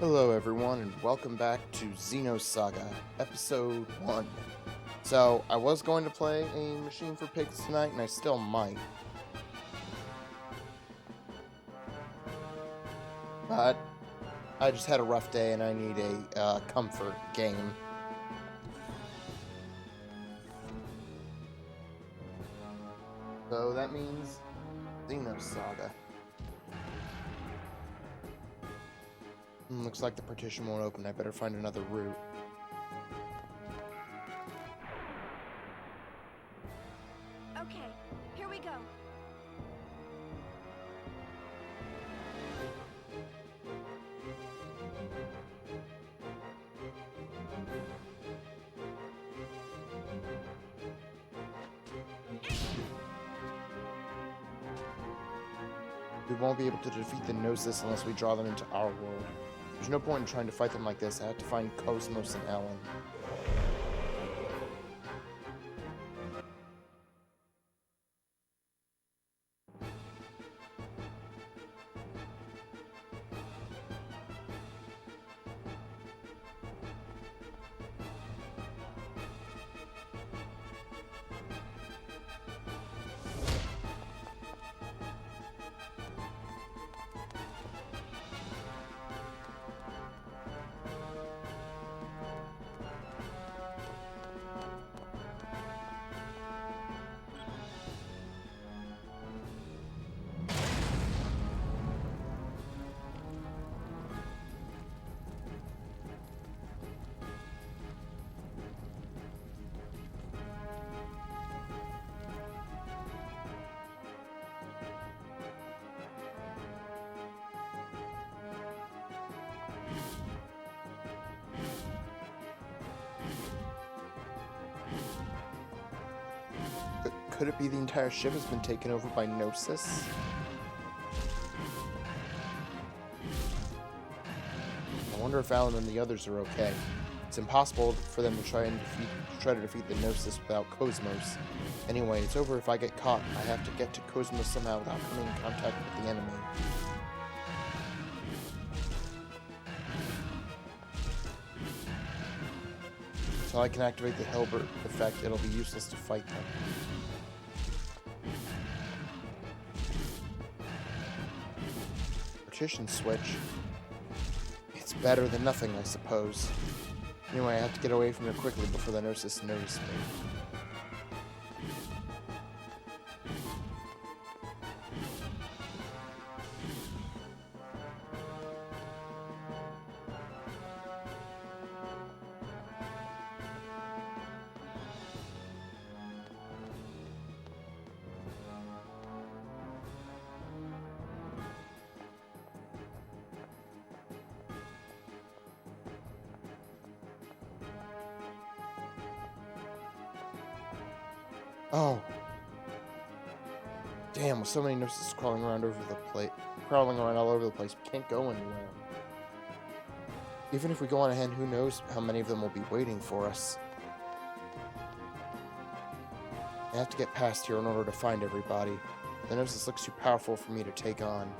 Hello everyone and welcome back to Xenosaga, Episode 1. So, I was going to play a Machine for Pigs tonight, and I still might. But, I just had a rough day and I need a comfort game. So that means Xenosaga. Looks like the partition won't open. I better find another route. Okay, here we go. We won't be able to defeat the Gnosis unless we draw them into our world. There's no point in trying to fight them like this. I have to find KOS-MOS and Ellen. Could it be the entire ship has been taken over by Gnosis? I wonder if Alan and the others are okay. It's impossible for them to try to defeat the Gnosis without KOS-MOS. Anyway, it's over if I get caught. I have to get to KOS-MOS somehow without coming in contact with the enemy. Until I can activate the Hilbert effect, it'll be useless to fight them. Partition switch. It's better than nothing, I suppose. Anyway, I have to get away from here quickly before the Gnosis notice me. Oh. Damn, with so many Gnosis crawling around all over the place, we can't go anywhere. Even if we go on ahead, who knows how many of them will be waiting for us. I have to get past here in order to find everybody. The Gnosis looks too powerful for me to take on.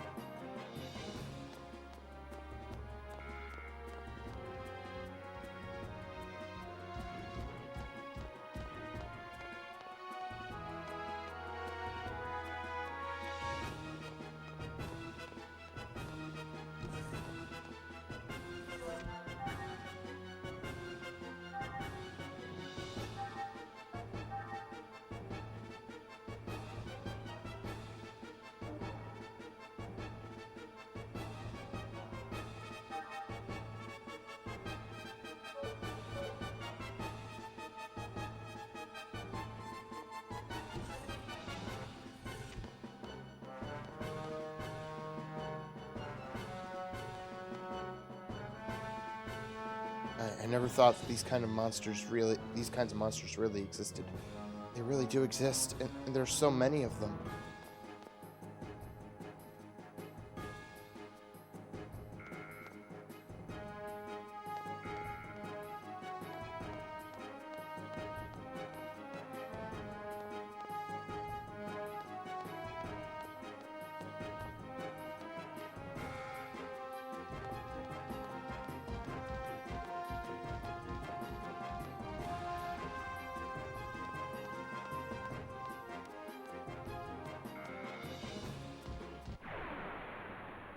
I never thought that these kinds of monsters really existed. They really do exist, and there's so many of them.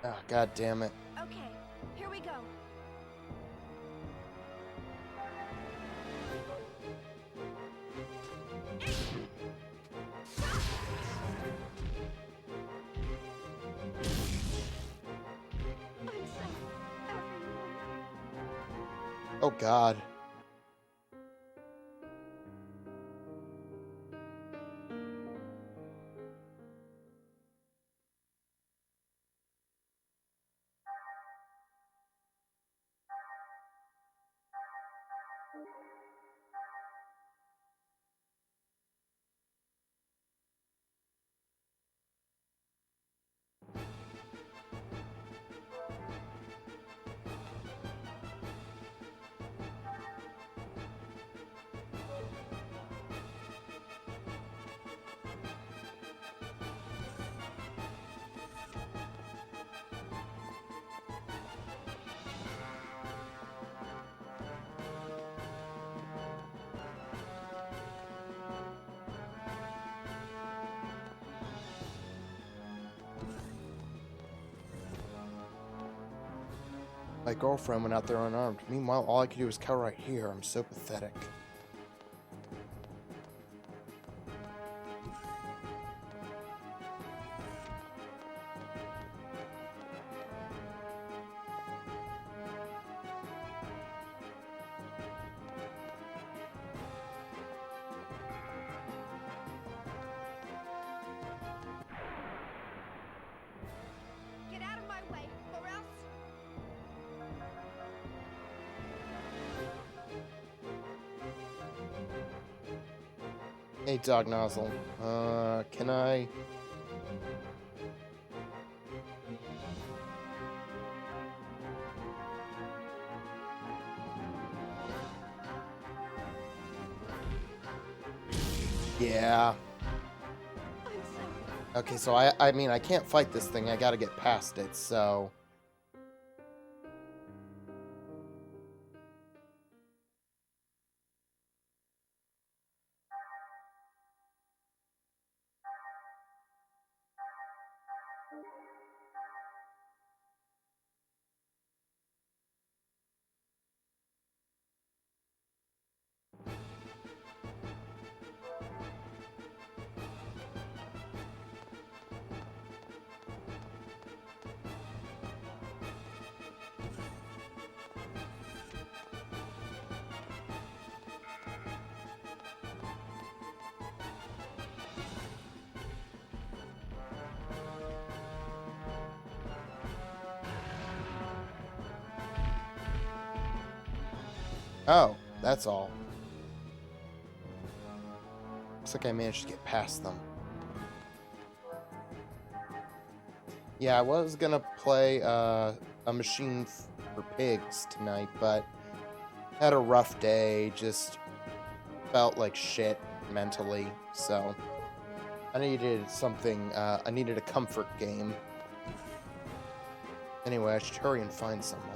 Ah, god damn it. Okay, here we go. I'm safe, everyone. Oh god. My girlfriend went out there unarmed. Meanwhile, all I could do was cower right here. I'm so pathetic. Get out of my way, or else... Hey, Dog Nozzle. Can I... Yeah. I'm sorry. Okay, so I mean, I can't fight this thing. I gotta get past it, so... Oh, that's all. Looks like I managed to get past them. Yeah, I was gonna play a machine for pigs tonight, but had a rough day, just felt like shit mentally, so I needed something, I needed a comfort game. Anyway, I should hurry and find someone.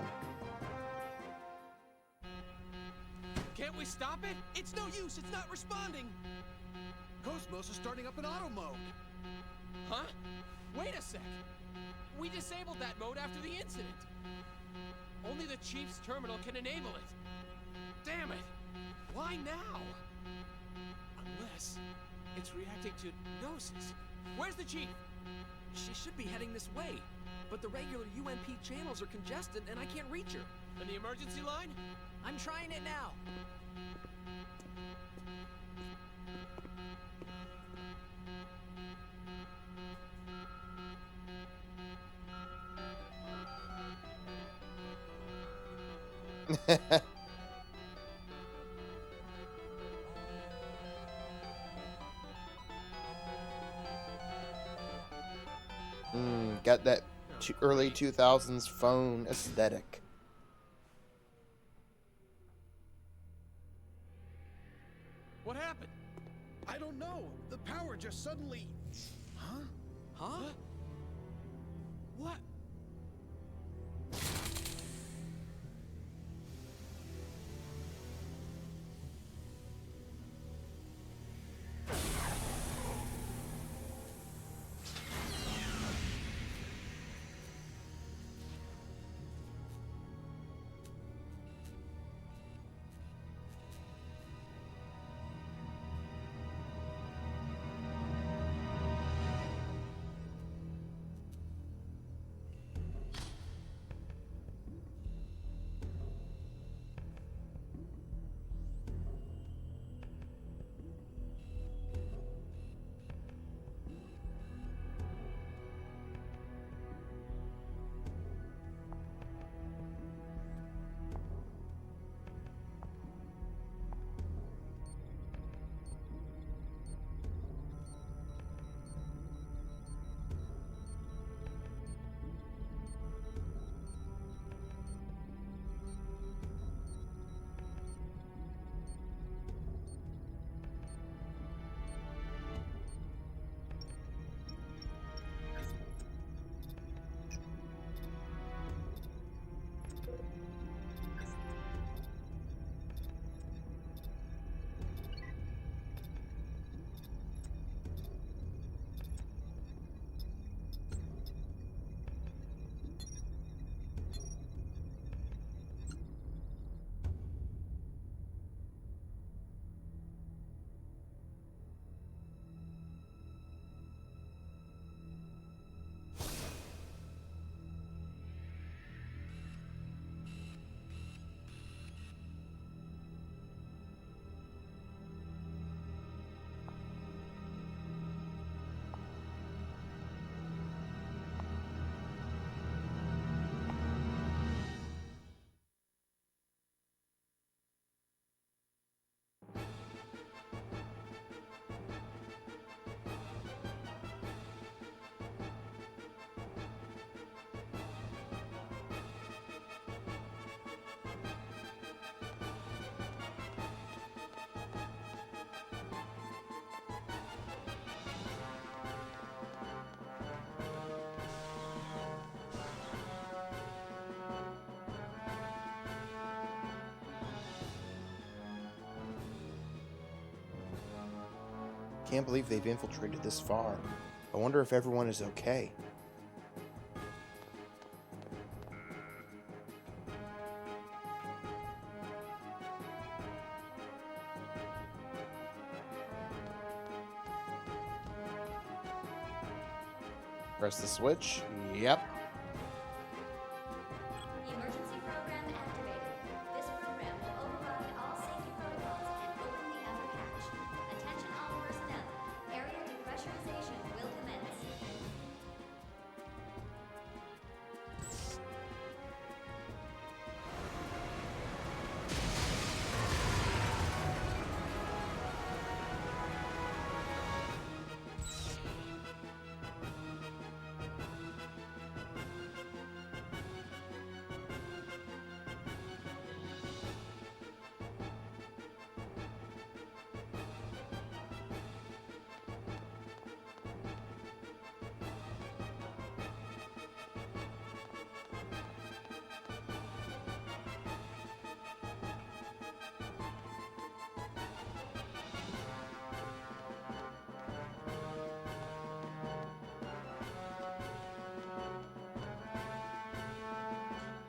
Can't we stop it? It's no use, it's not responding! KOS-MOS is starting up in auto mode. Huh? Wait a sec! We disabled that mode after the incident. Only the Chief's terminal can enable it. Damn it! Why now? Unless it's reacting to Gnosis. Where's the Chief? She should be heading this way, but the regular UMP channels are congested and I can't reach her. And the emergency line? I'm trying it now. Got that early 2000s phone aesthetic. What happened? I don't know. The power just suddenly... Huh? Huh? What? Can't believe they've infiltrated this far. I wonder if everyone is okay. Press the switch. Yep. Emergency program activated. This program will override all safety protocols and open the upper hatch. Attention all personnel. Area depressurization will commence.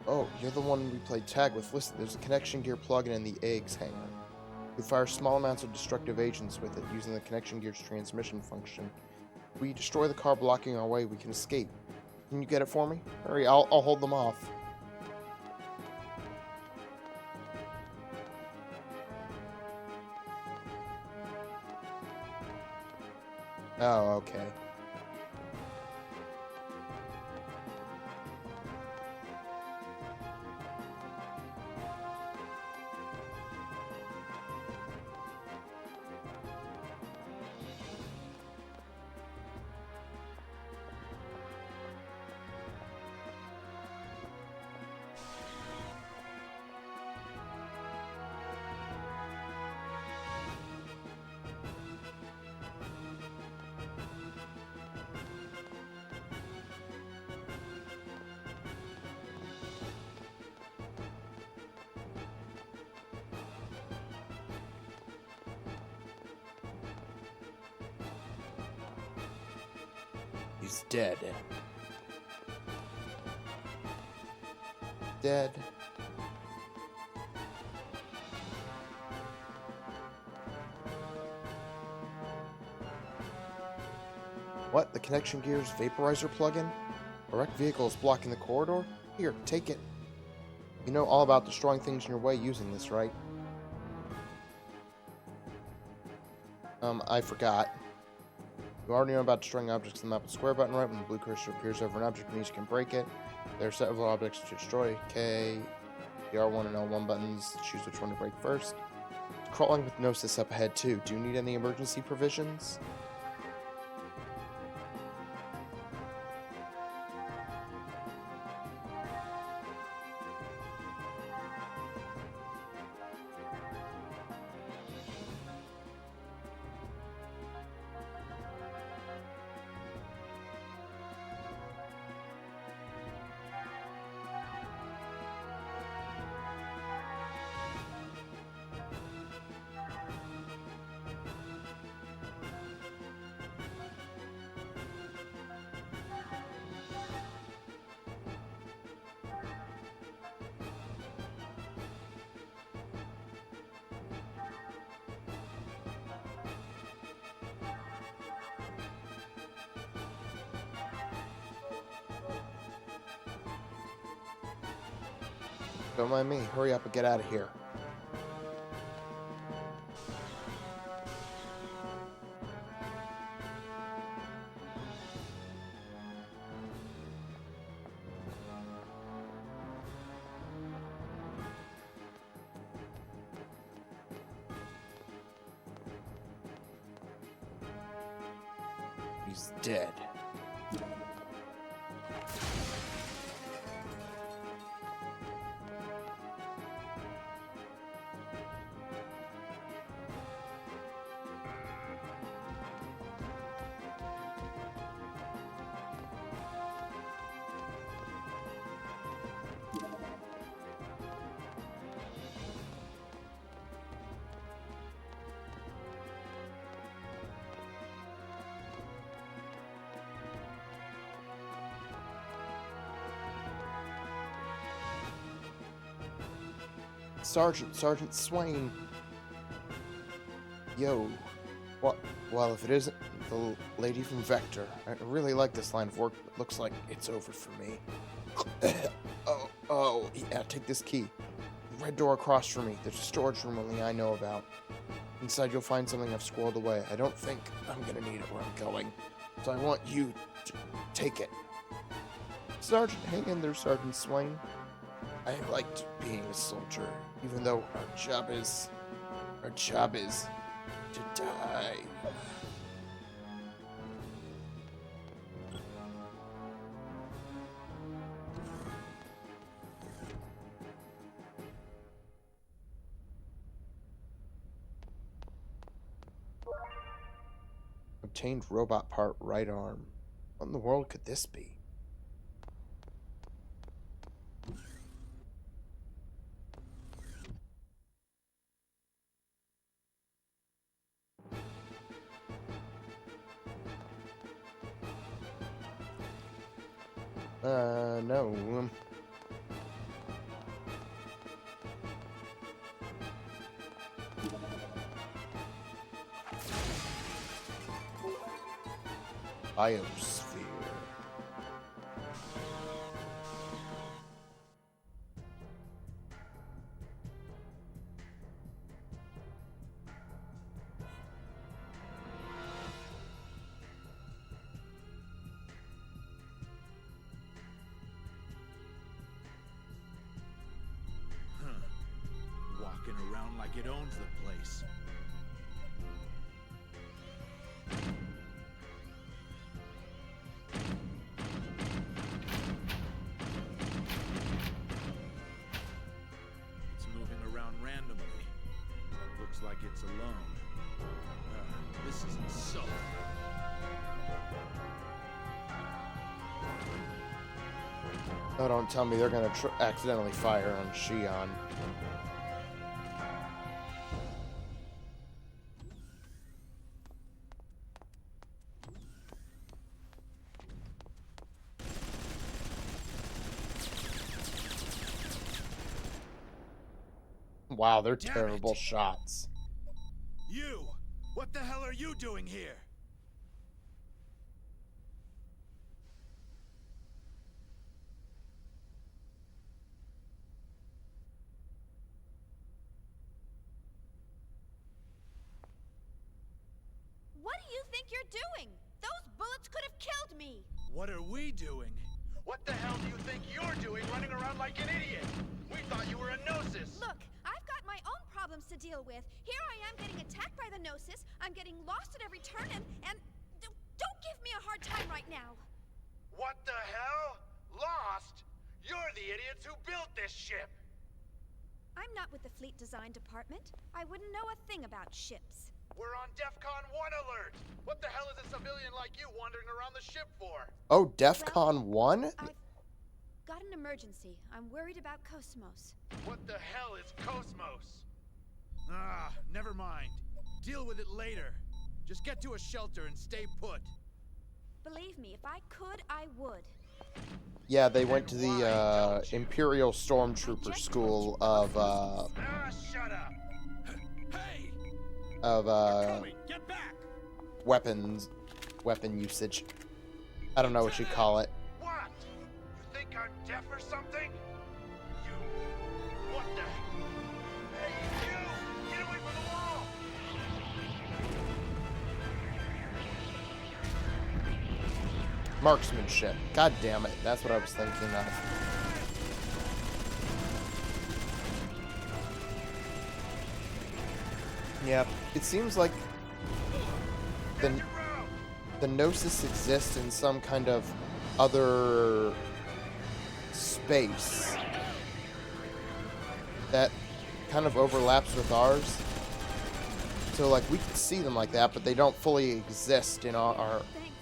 Oh, you're the one we played tag with. Listen, there's a connection gear plug-in in the eggs hangar. We fire small amounts of destructive agents with it using the connection gear's transmission function. If we destroy the car blocking our way, we can escape. Can you get it for me? Hurry, I'll hold them off. Oh, okay. He's dead. Dead. What? The connection gear's vaporizer plug-in? A wrecked vehicle is blocking the corridor? Here, take it. You know all about destroying things in your way using this, right? I forgot. You already know about destroying objects on the map with the square button, right? When the blue cursor appears over an object, it means you can break it. There are several objects to destroy. K, the R1 and L1 buttons. Choose which one to break first. Crawling with Gnosis up ahead too. Do you need any emergency provisions? Don't mind me. Hurry up and get out of here. He's dead. Sergeant Swain. Yo. What? Well, if it isn't the lady from Vector, I really like this line of work, but looks like it's over for me. Yeah, take this key. Red door across from me. There's a storage room only I know about. Inside you'll find something I've squirreled away. I don't think I'm gonna need it where I'm going, so I want you to take it. Sergeant, hang in there, Sergeant Swain. I liked being a soldier, even though our job is to die. Obtained robot part right arm. What in the world could this be? No. Biosphere. Walking around like it owns the place. It's moving around randomly. Looks like it's alone. This isn't so. Oh, don't tell me they're gonna accidentally fire on Shion. Wow, they're Damn terrible it. shots. You! What the hell are you doing here? What do you think you're doing? Those bullets could have killed me. What are we doing? What the hell do you think you're doing running around like an idiot? We thought you were a Gnosis! Look, I've got my own problems to deal with. Here I am getting attacked by the Gnosis. I'm getting lost at every turn and don't give me a hard time right now. What the hell? Lost? You're the idiots who built this ship! I'm not with the fleet design department. I wouldn't know a thing about ships. We're on DEFCON 1 alert! What the hell is a civilian like you wandering around the ship for? Oh, DEFCON 1? I've got an emergency. I'm worried about KOS-MOS. What the hell is KOS-MOS? Ah, never mind. Deal with it later. Just get to a shelter and stay put. Believe me, if I could, I would. Yeah, they went to the Imperial Stormtrooper School of Shut up! Hey! Get back! weapon usage. I don't know what you call it. What? You think I'm deaf or something? You... What the... Hey, you! Get away from the wall! Marksmanship. God damn it. That's what I was thinking of. Yeah, it seems like the Gnosis exists in some kind of other space that kind of overlaps with ours. So like we can see them like that, but they don't fully exist in our Thanks.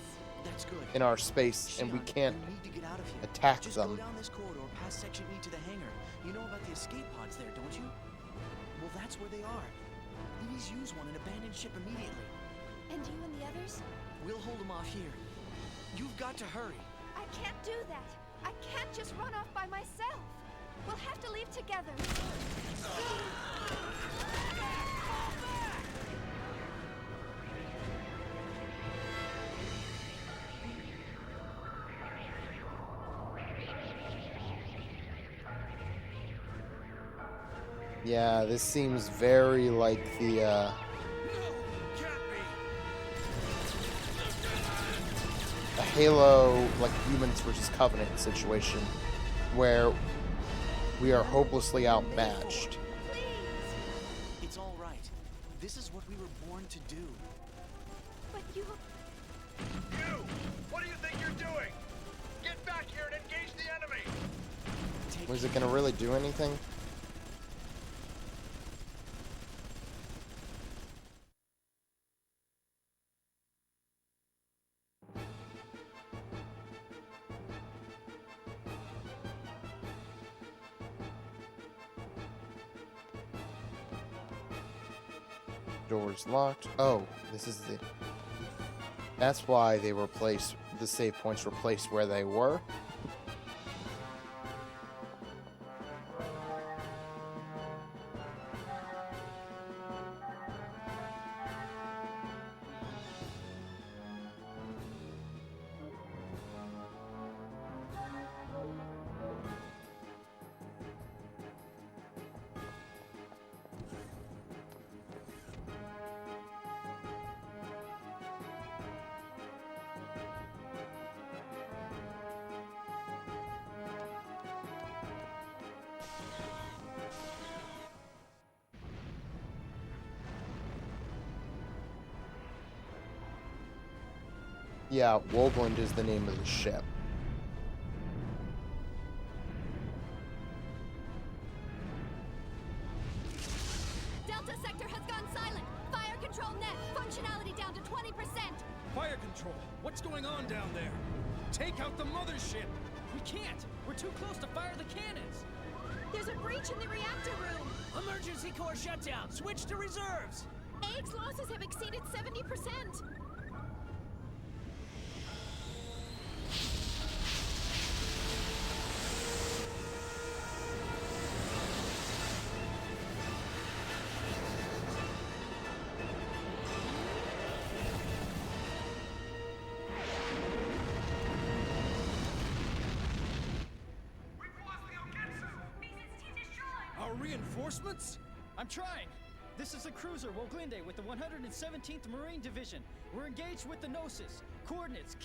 That's good. in our space, and we can't You need to get out of here. attack Just them. go down this corridor past Section E to the hangar. You know about the escape pods there, don't you? Well, that's where they are. Please use one and abandon ship immediately. And you and the others? We'll hold them off here. You've got to hurry. I can't do that. I can't just run off by myself. We'll have to leave together. Yeah, this seems very like the, No, can't be. a Halo, like, Humans versus Covenant situation, where we are hopelessly outmatched. Please. It's all right. This is what we were born to do. But you... You! What do you think you're doing? Get back here and engage the enemy! Was it gonna really do anything? Doors locked. Oh, this is the... That's why they were placed... The save points were placed where they were. Yeah, Woodland is the name of the ship. Delta sector has gone silent. Fire control net. Functionality down to 20%. Fire control. What's going on down there? Take out the mothership. We can't. We're too close to fire the cannons. There's a breach in the reactor room. Emergency core shutdown. Switch to reserves. AX losses have exceeded 70%. Our reinforcements? I'm trying. This is a cruiser Woglinde with the 117th Marine Division. We're engaged with the Gnosis. Coordinates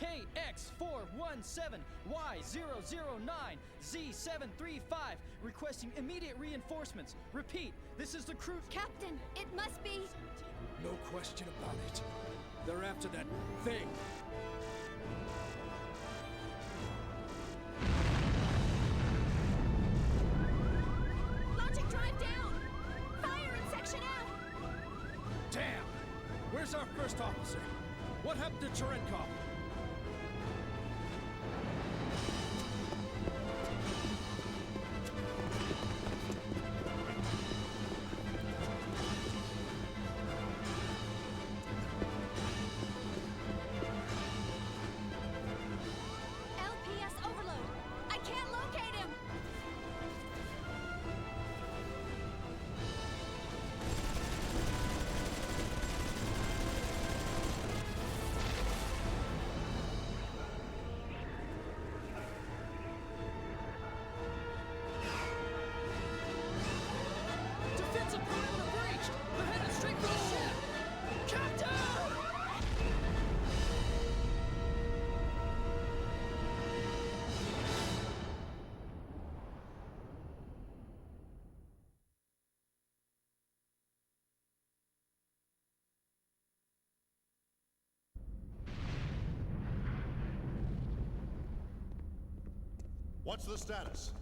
KX417Y009Z735. Requesting immediate reinforcements. Repeat, this is the crew... Captain, it must be... No question about it. They're after that thing. Logic drive down. Fire in section F. Damn! Where's our first officer? What happened to Cherenkov? LPS overload. I can't locate him. Defensive perimeter breached! They're headed straight for the ship! Captain! What's the status?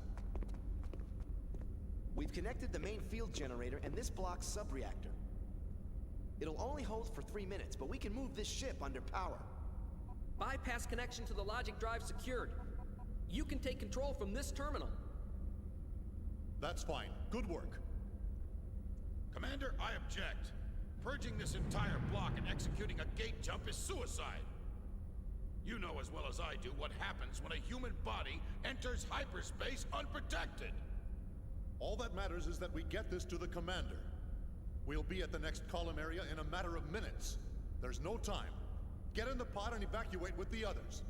We've connected the main field generator and this block's sub-reactor. It'll only hold for 3 minutes, but we can move this ship under power. Bypass connection to the logic drive secured. You can take control from this terminal. That's fine. Good work. Commander, I object. Purging this entire block and executing a gate jump is suicide. You know as well as I do what happens when a human body enters hyperspace unprotected. All that matters is that we get this to the commander. We'll be at the next column area in a matter of minutes. There's no time. Get in the pod and evacuate with the others.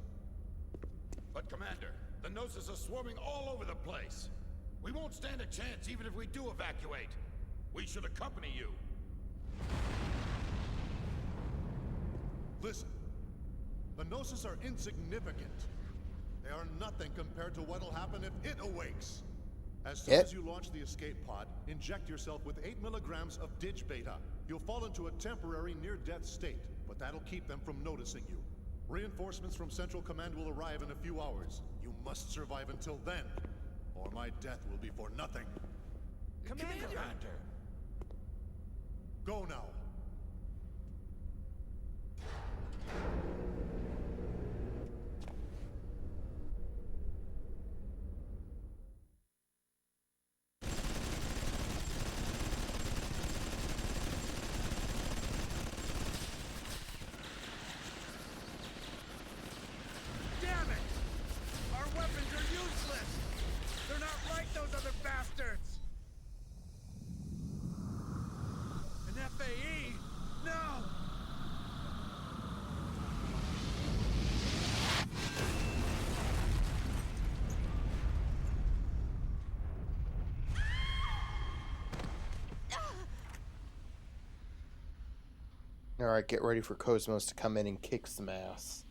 But Commander, the Gnosis are swarming all over the place. We won't stand a chance even if we do evacuate. We should accompany you. Listen. The Gnosis are insignificant. They are nothing compared to what'll happen if it awakes. As soon as you launch the escape pod, inject yourself with 8 milligrams of Dig Beta. You'll fall into a temporary near-death state, but that'll keep them from noticing you. Reinforcements from Central Command will arrive in a few hours. You must survive until then, or my death will be for nothing. Commander! Go now. Damn it! Our weapons are useless! They're not like those other bastards! An FAE? No! Alright, get ready for KOS-MOS to come in and kick some ass.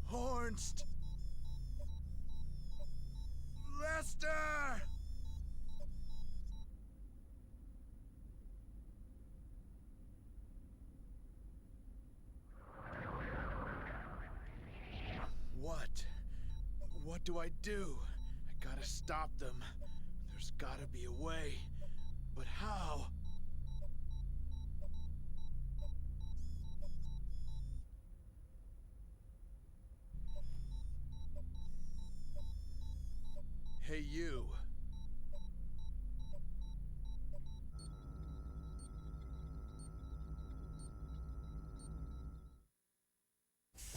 Hornst! Lester! What do I do? I gotta stop them. There's gotta be a way. But how? Hey, you.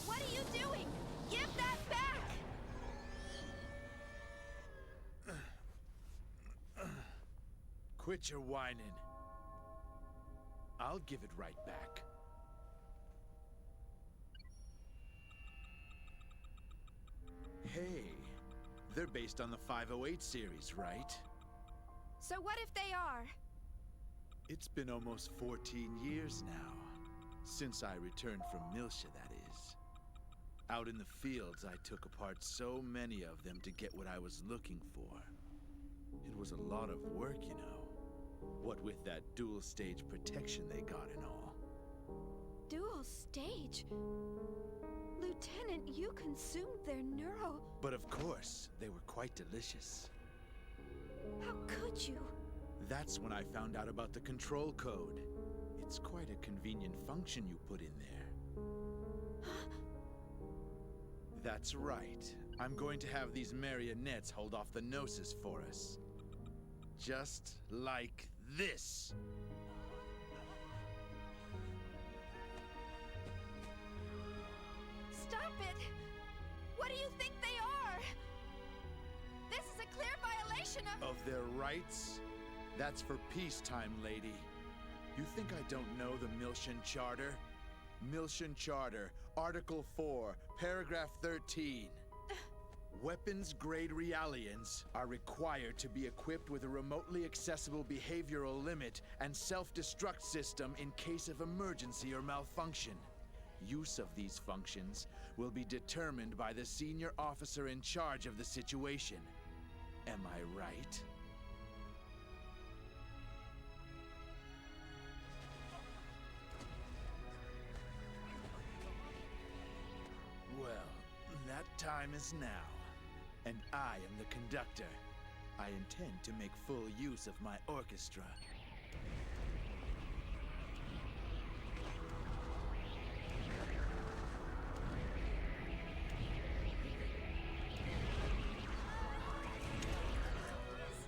What are you doing? Give that back! Quit your whining. I'll give it right back. Hey, they're based on the 508 series, right? So what if they are? It's been almost 14 years now, since I returned from Milsha, that is. Out in the fields, I took apart so many of them to get what I was looking for. It was a lot of work, you know. What with that dual-stage protection they got and all. Dual stage? Lieutenant, you consumed their neuro... But of course, they were quite delicious. How could you? That's when I found out about the control code. It's quite a convenient function you put in there. Huh? That's right. I'm going to have these marionettes hold off the Gnosis for us. Just like this. Stop it! What do you think they are? This is a clear violation of... Of their rights? That's for peacetime, lady. You think I don't know the Milshan Charter? Milshan Charter, Article 4, Paragraph 13. Weapons-grade Realians are required to be equipped with a remotely accessible behavioral limit and self-destruct system in case of emergency or malfunction. Use of these functions will be determined by the senior officer in charge of the situation. Am I right? Well, that time is now. And I am the conductor. I intend to make full use of my orchestra.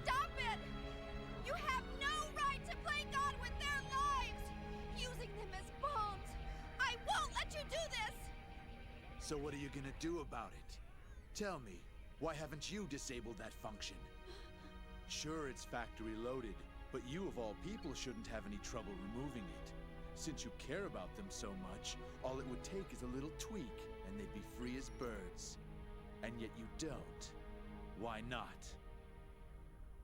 Stop it! You have no right to play God with their lives! Using them as bombs! I won't let you do this! So what are you gonna do about it? Tell me, why haven't you disabled that function? Sure, it's factory loaded, but you of all people shouldn't have any trouble removing it. Since you care about them so much, all it would take is a little tweak, and they'd be free as birds. And yet you don't. Why not?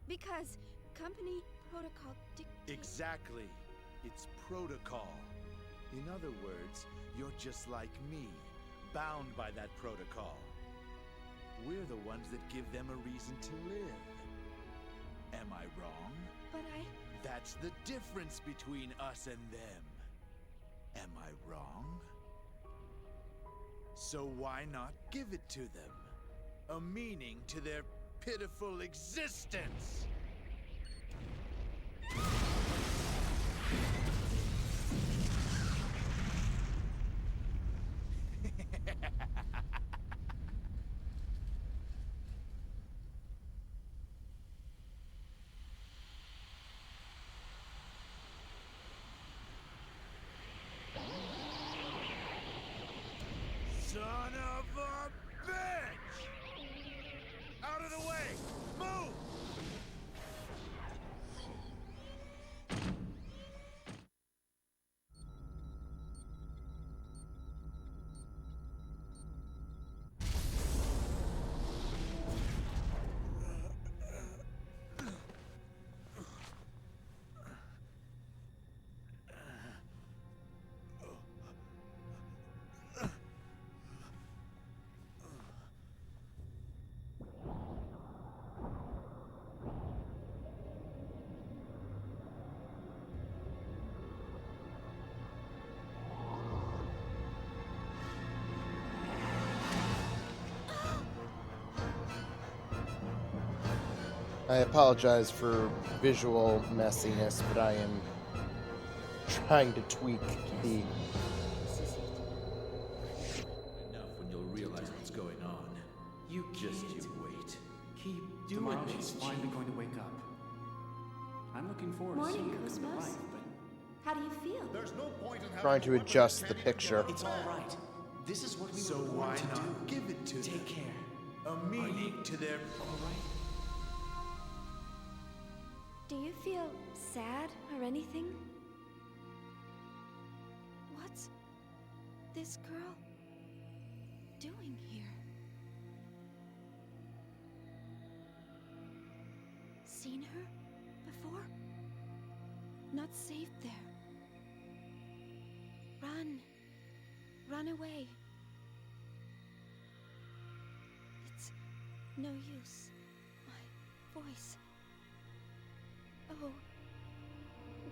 Because company protocol dictates... Exactly. It's protocol. In other words, you're just like me, bound by that protocol. We're the ones that give them a reason to live. Am I wrong? But That's the difference between us and them. Am I wrong? So why not give it to them? A meaning to their pitiful existence! Son of a bitch! Out of the way! Move! I apologize for visual messiness, but I am trying to tweak the... Enough when you'll realize what's going on. You wait. Keep doing Tomorrow this. she's finally going to wake up. I'm looking forward to seeing Morning, her come to KOS-MOS. life, but How do you feel? There's no point in having Trying to a weapon adjust that the can't even picture. get it's all right. This is what we So were born why to not do. give it to Take them? care. A meaning to their... All right? Do you feel sad or anything? What's this girl doing here? Seen her before? Not safe there. Run. Run away. It's no use. My voice. Oh,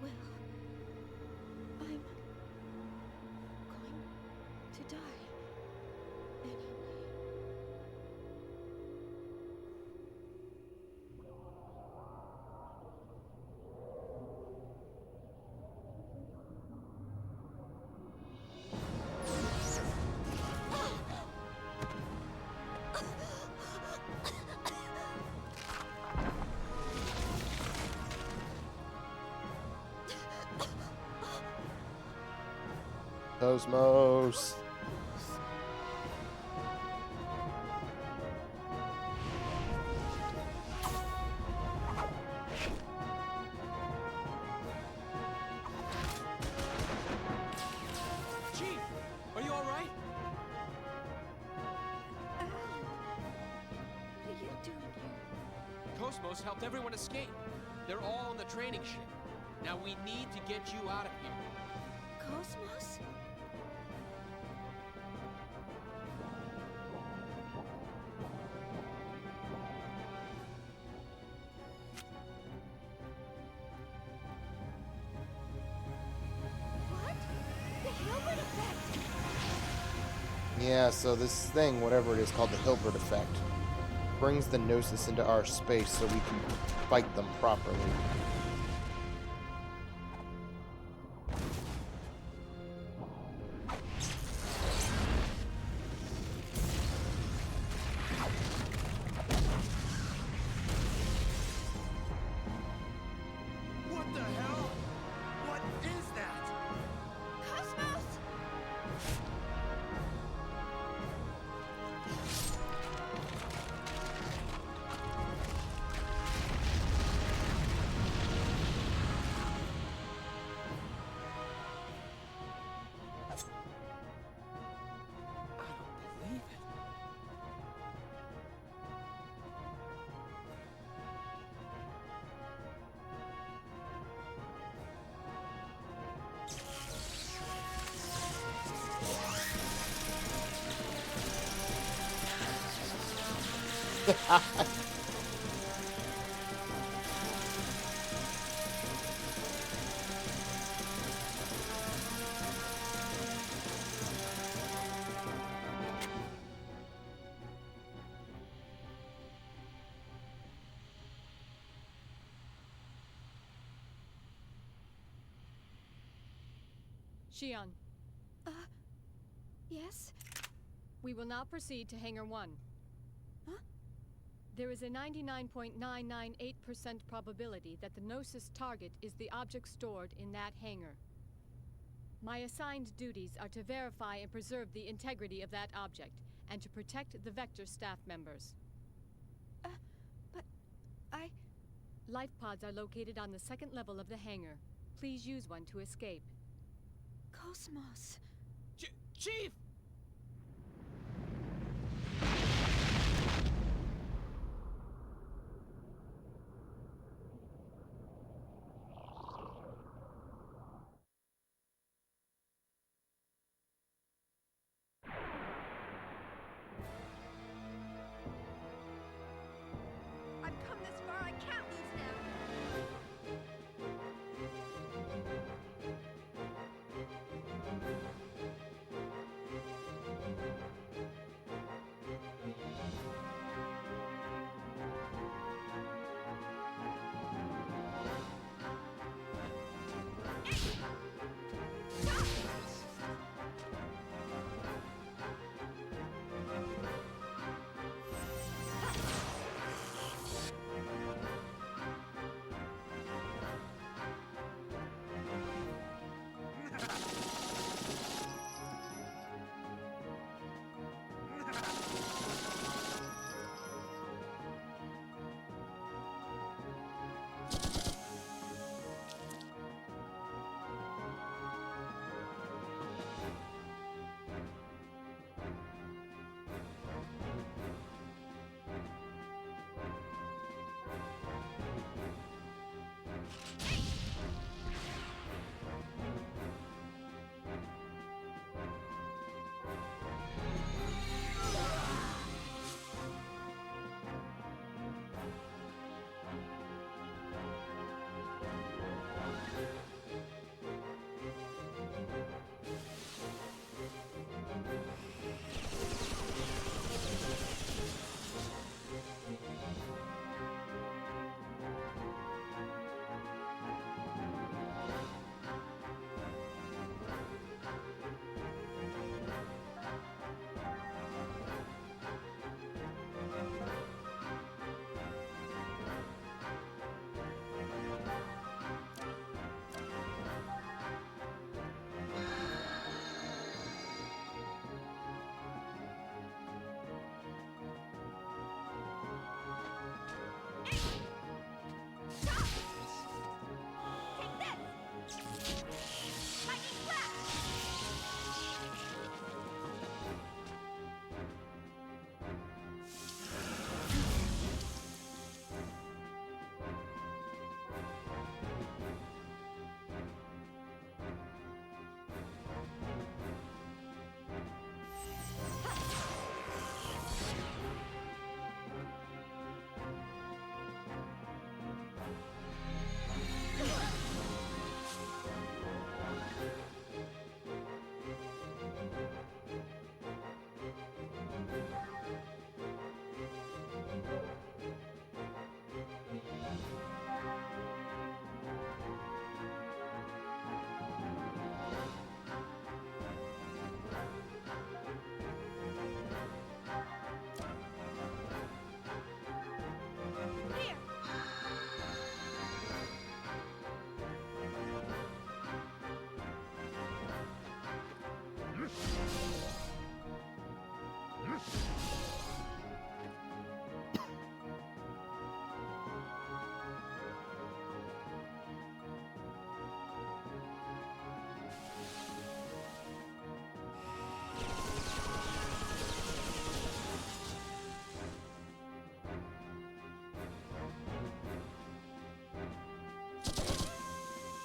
well, I'm going to die anyway. KOS-MOS. Chief, are you all right? What are you doing here? KOS-MOS helped everyone escape. They're all on the training ship. Now we need to get you out of here. KOS-MOS? What? The Hilbert effect! Yeah, so this thing, whatever it is, called the Hilbert effect, brings the Gnosis into our space so we can fight them properly. What the hell? What is that? Cosmos! I don't believe it. Xion, Yes? we will now proceed to Hangar 1. Huh? There is a 99.998% probability that the Gnosis target is the object stored in that hangar. My assigned duties are to verify and preserve the integrity of that object, and to protect the Vector staff members. But I... Life pods are located on the second level of the hangar. Please use one to escape. KOS-MOS. Chief! I've come this far, I can't lose now.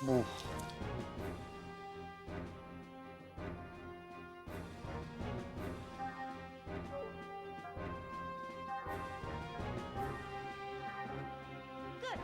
Oof. Good.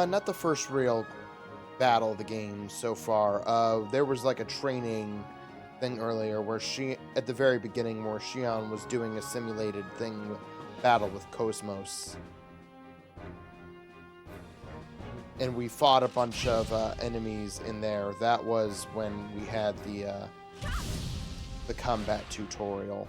Not the first real battle of the game so far. There was like a training thing earlier where at the very beginning, where Xion was doing a simulated thing, battle with KOS-MOS. And we fought a bunch of enemies in there. That was when we had the combat tutorial.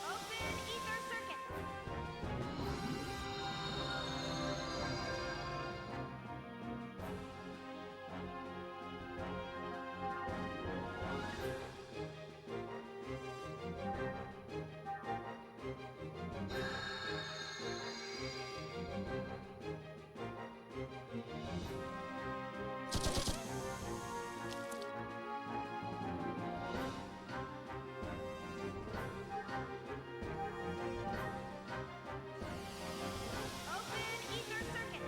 Open ether circuit. Open ether circuit.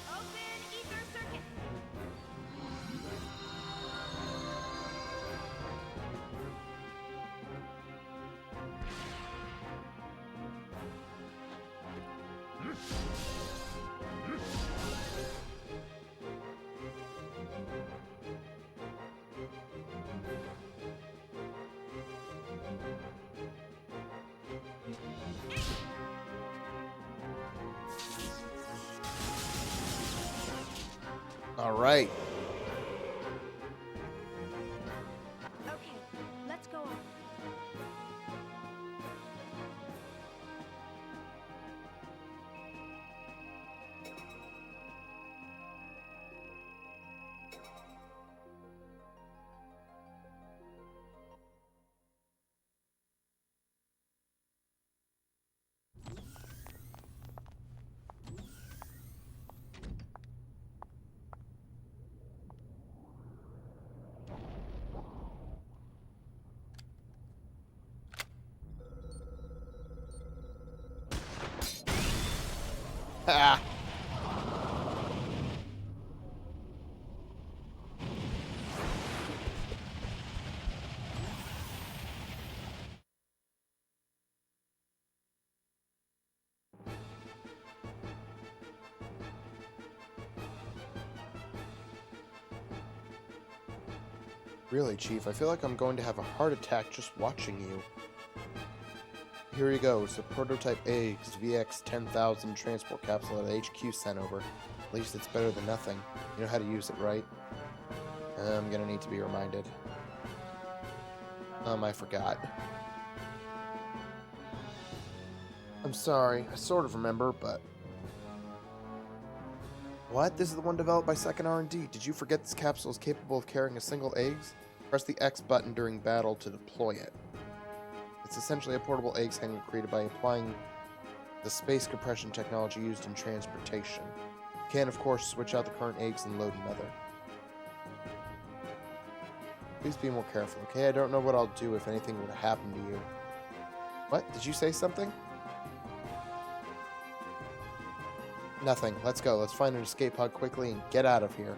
Open ether circuit. All right. Okay, let's go on. Ah! Really, Chief, I feel like I'm going to have a heart attack just watching you. Here you go, it's the prototype eggs VX 10,000 transport capsule that HQ sent over. At least it's better than nothing. You know how to use it, right? I'm gonna need to be reminded. I forgot. I'm sorry, I sort of remember, but... What? This is the one developed by Second R&D. Did you forget this capsule is capable of carrying a single eggs? Press the X button during battle to deploy it. It's essentially a portable eggs hanger created by applying the space compression technology used in transportation. You can, of course, switch out the current eggs and load another. Please be more careful, okay? I don't know what I'll do if anything were to happen to you. What? Did you say something? Nothing. Let's go. Let's find an escape pod quickly and get out of here.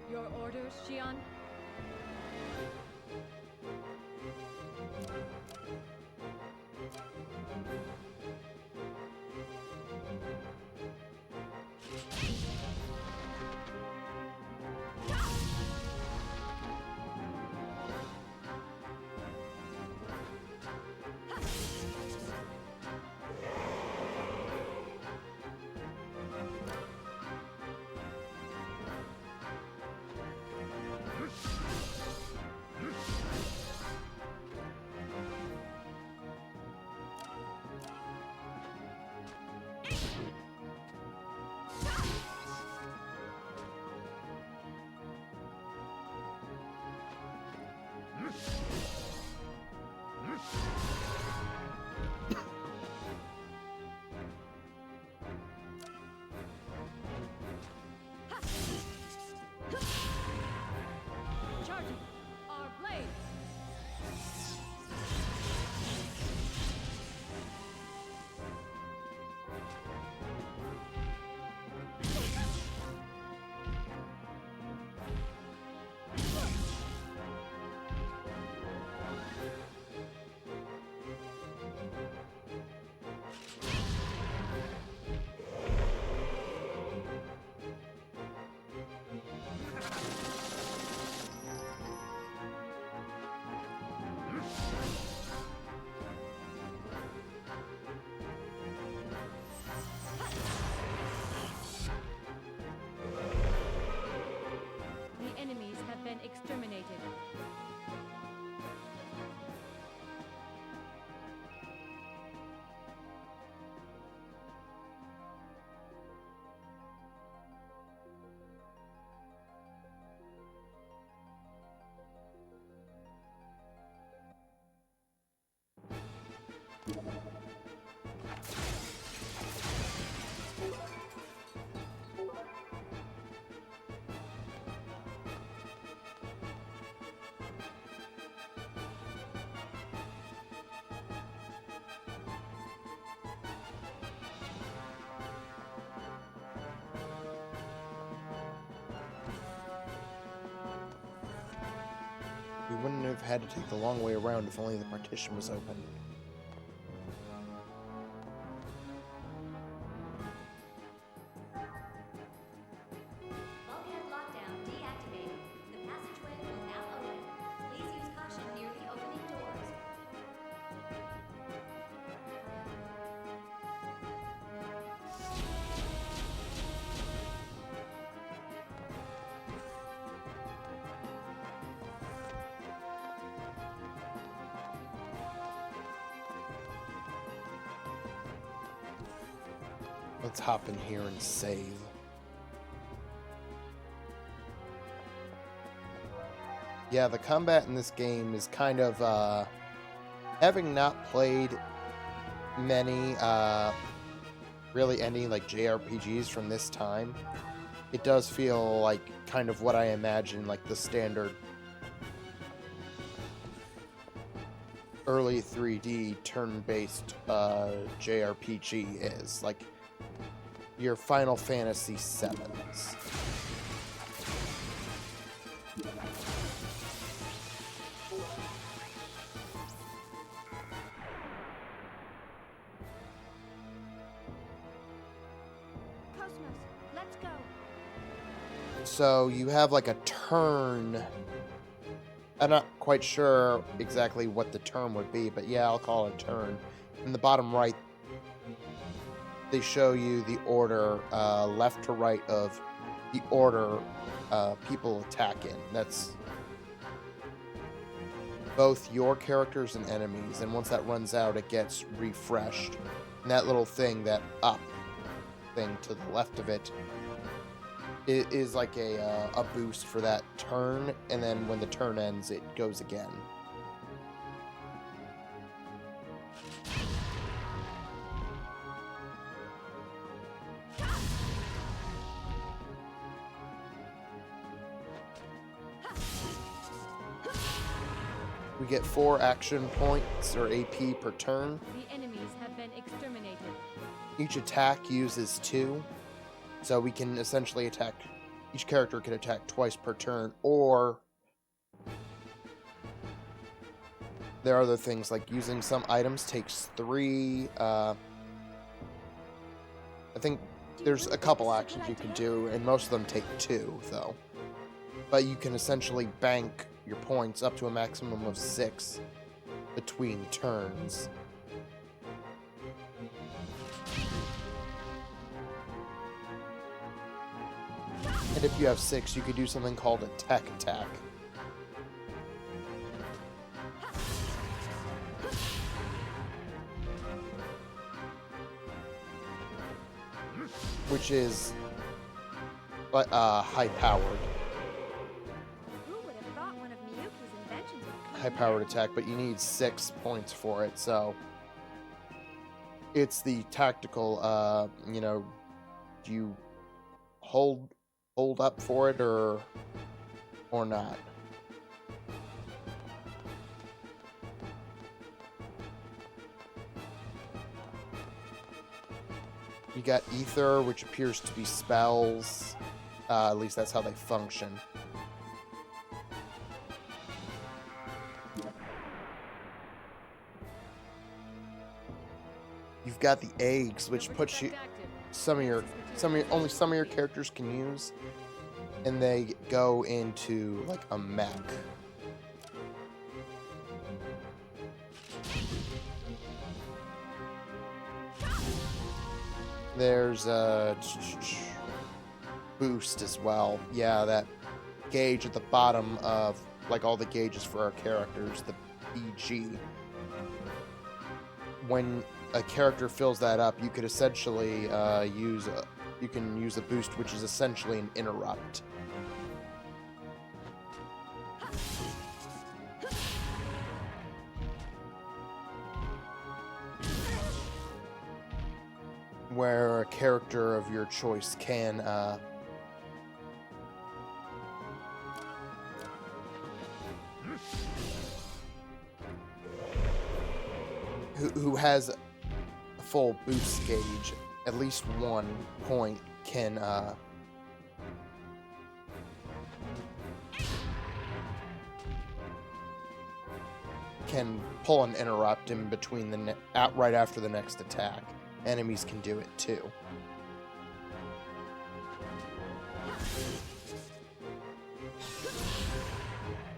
Your orders, Xian? Charging! Our blade! The enemies have been exterminated. We wouldn't have had to take the long way around if only the partition was open. Bulkhead lockdown deactivated. The passageway will now open. Please use caution near the opening doors. Let's hop in here and save. Yeah, the combat in this game is kind of, having not played many, really any, like, JRPGs from this time, it does feel like kind of what I imagine, like, the standard early 3D turn-based, JRPG is. Like, your Final Fantasy VII's. KOS-MOS, let's go. So you have like a turn. I'm not quite sure exactly what the term would be, but yeah, I'll call it a turn. In the bottom right, they show you the order, left to right of the order people attack in. That's both your characters and enemies, and once that runs out, it gets refreshed. And that little thing, that up thing to the left of it, is like a boost for that turn, and then when the turn ends, it goes again. We get 4 action points, or AP, per turn. The enemies have been exterminated. Each attack uses 2. So we can essentially attack, each character can attack twice per turn, or there are other things like using some items takes 3. I think there's a couple actions you can do, and most of them take 2, though. But you can essentially bank your points up to a maximum of 6 between turns. And if you have 6, you could do something called a tech attack. Which is high-powered. Who would have thought one of Miyuki's inventions would come High-powered attack, but you need 6 points for it, so it's the tactical, you know, do you hold up for it or not? You got Ether, which appears to be spells. At least that's how they function. You've got the eggs, which puts you only some of your characters can use, and they go into like a mech. There's a boost as well. Yeah, that gauge at the bottom of like all the gauges for our characters, the BG. When a character fills that up, you could essentially use a boost, which is essentially an interrupt. Where a character of your choice can who has a full boost gauge, at least 1 point can pull an interrupt in between right after the next attack. Enemies can do it too.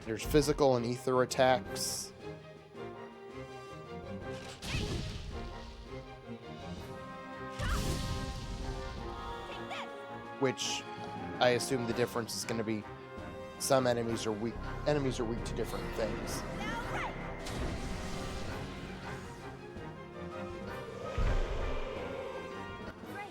There's physical and ether attacks. Which I assume the difference is going to be some enemies are weak. Enemies are weak to different things. Great.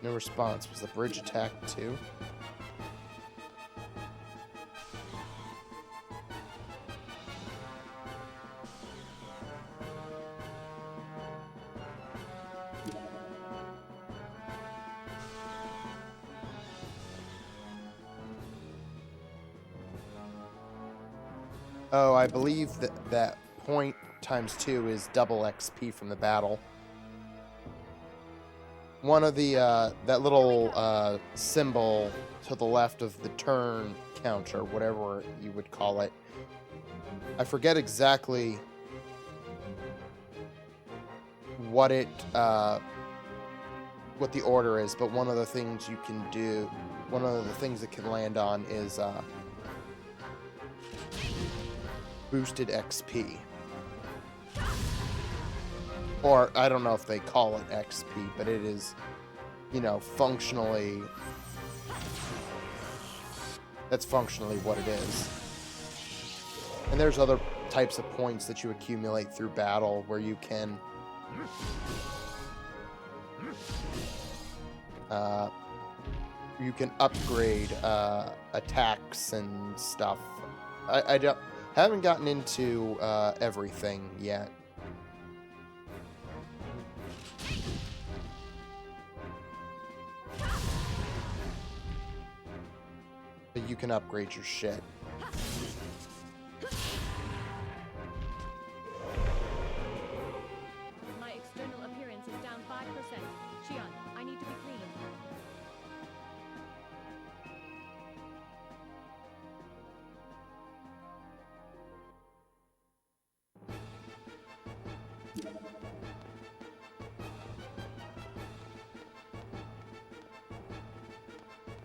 No response. Was the bridge attacked too? Oh, I believe that point times 2 is double XP from the battle. One of the, that little, symbol to the left of the turn counter, whatever you would call it. I forget exactly what it, what the order is, but one of the things you can do, one of the things it can land on is, boosted XP. Or, I don't know if they call it XP, but it is, you know, functionally... That's functionally what it is. And there's other types of points that you accumulate through battle where you can... you can upgrade attacks and stuff. I haven't gotten into everything yet. But you can upgrade your shit. My external appearance is down 5%. Shion, I need to be clean.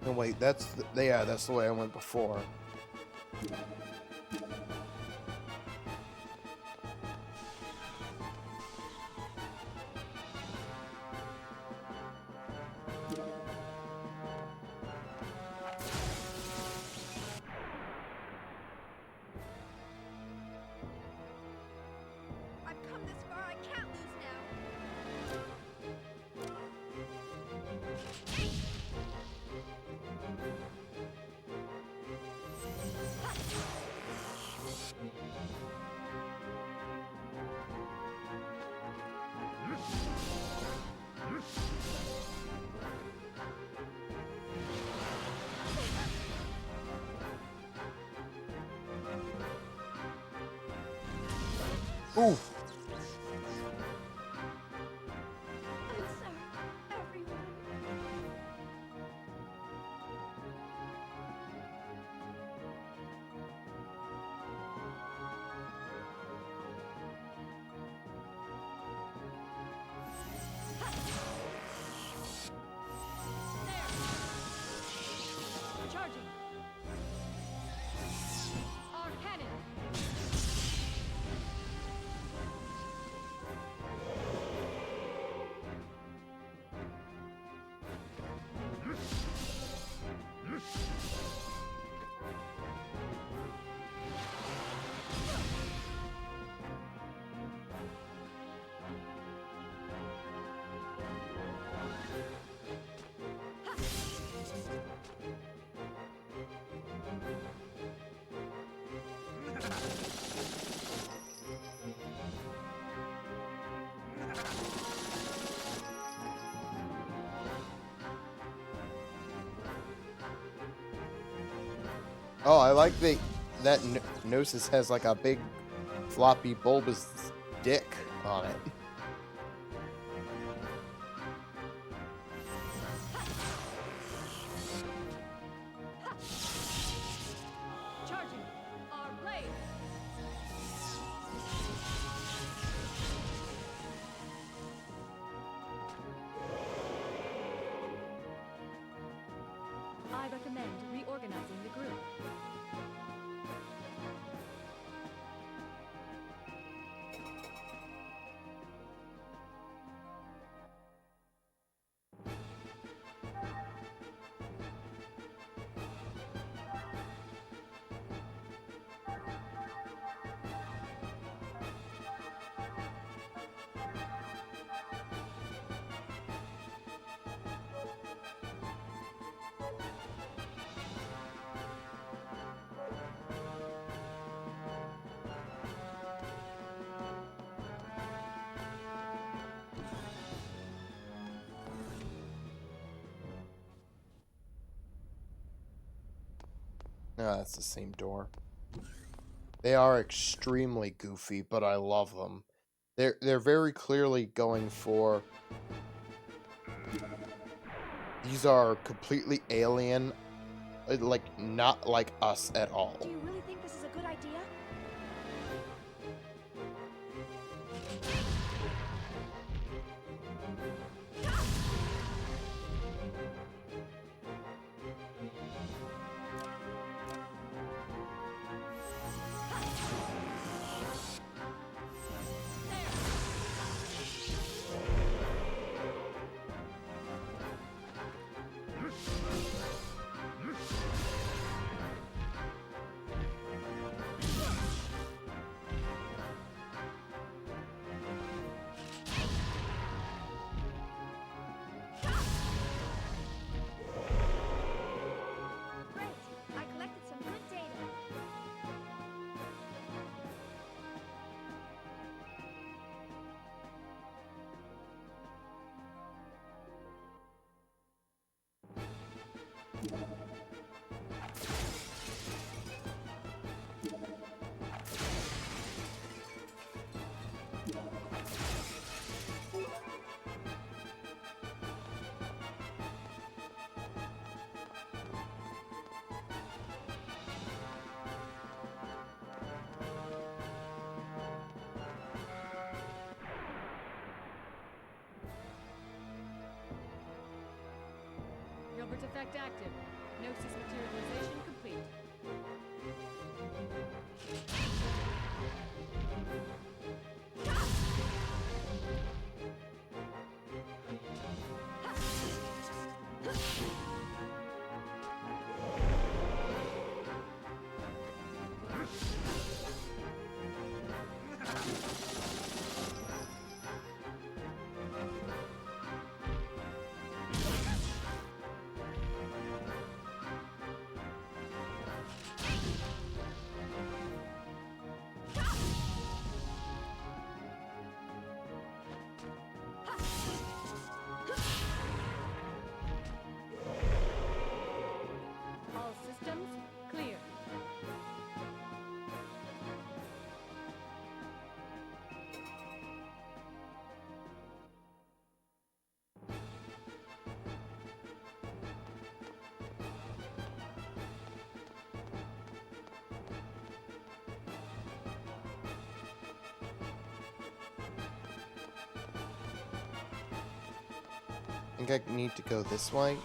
No, wait, that's that's the way I went before. I've come this far, I can't lose now. Ooh. Answer, everyone. Charging. Our cannon. Oh, I like that Gnosis has like a big floppy bulbous dick on it. Charging. Our blade. I recommend reorganizing the group. No, that's the same door. They are extremely goofy, but I love them. They're very clearly going for... These are completely alien, like, not like us at all. Do you really think this is a good idea? Great! I collected some good data. Gilbert effect active. Gnosis materialization complete. All systems clear. I think I need to go this way.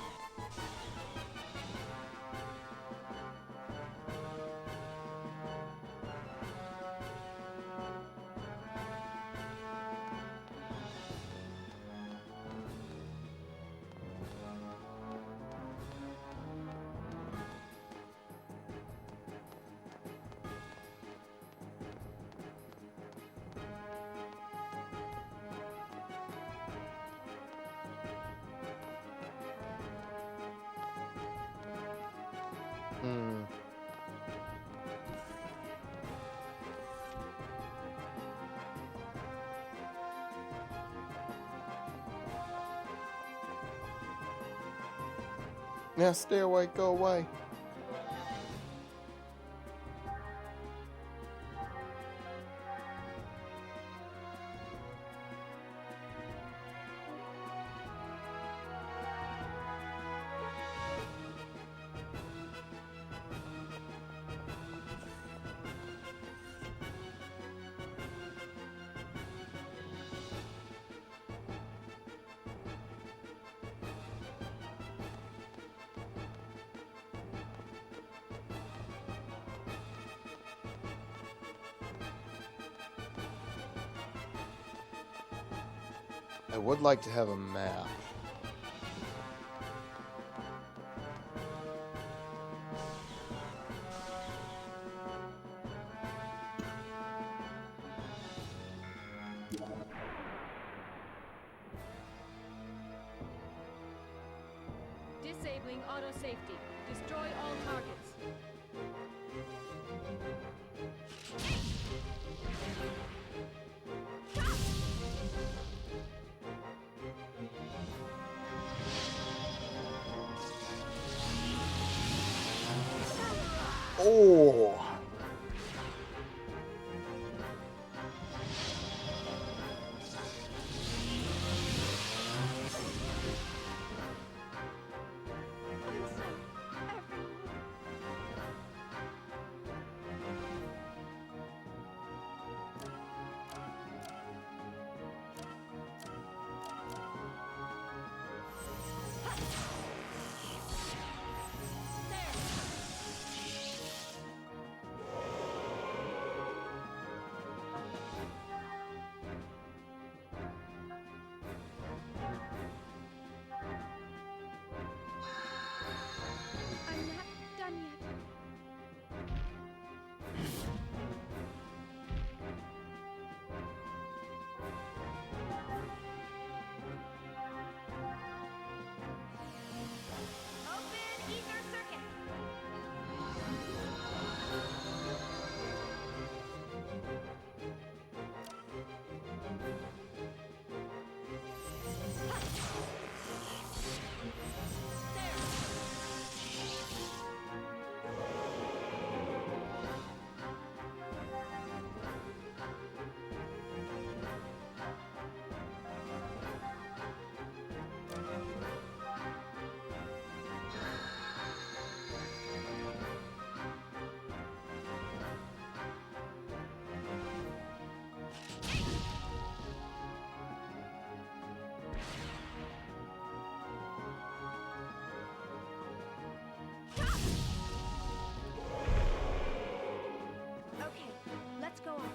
Yeah, stay away, go away. I would like to have a map. Disabling auto safety. Destroy all targets. Oh! I'm not done yet. Open ether circuit. Okay, let's go on.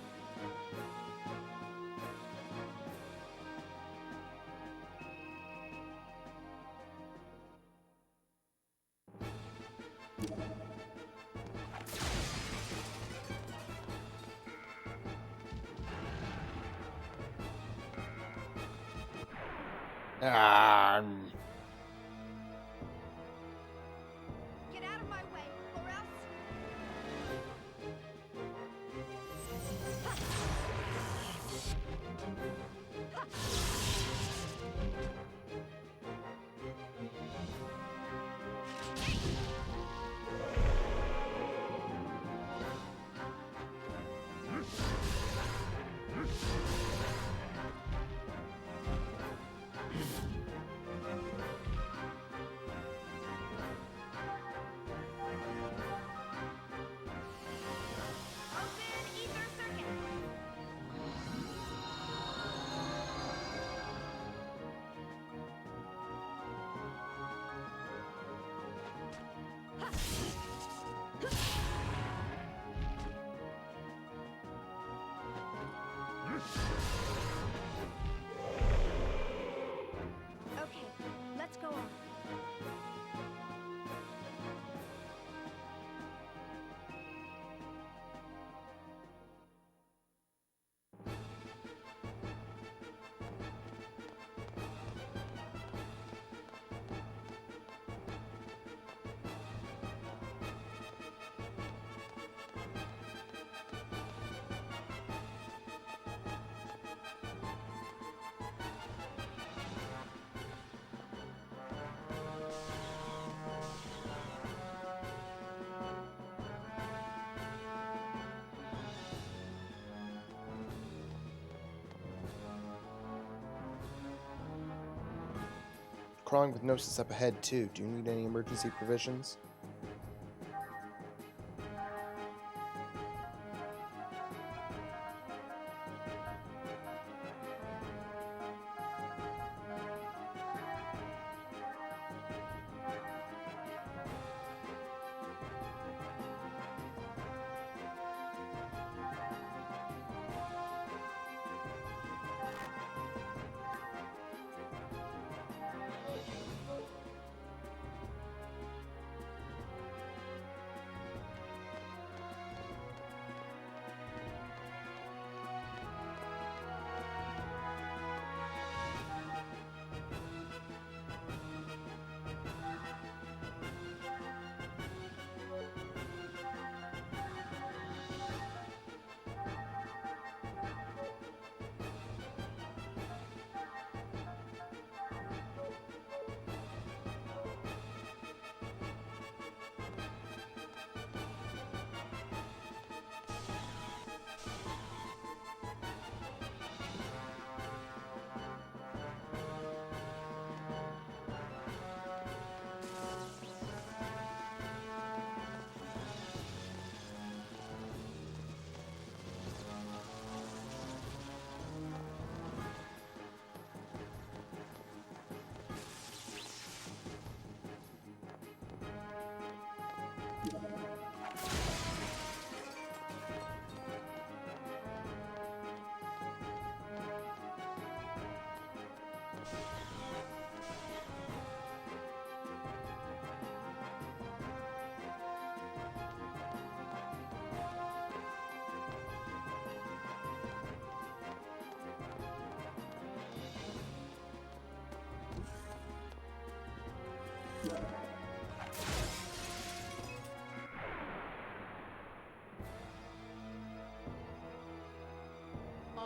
Ah, Get out of my way, or else. Open ether circuit. Okay, let's go on. crawling with Gnosis up ahead, too. Do you need any emergency provisions?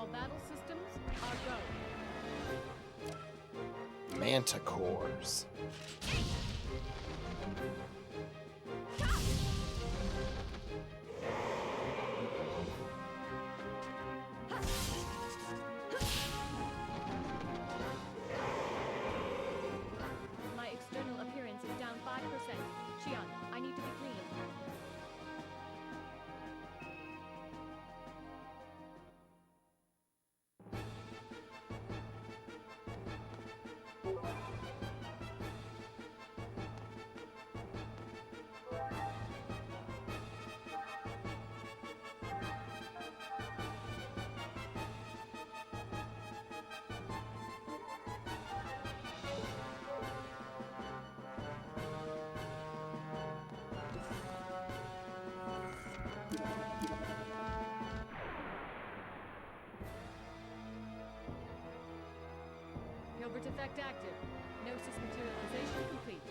All battle systems are go. Manticores. My external appearance is down 5%. Shion, I need to be clean. Gilbert effect active. Gnosis materialization complete.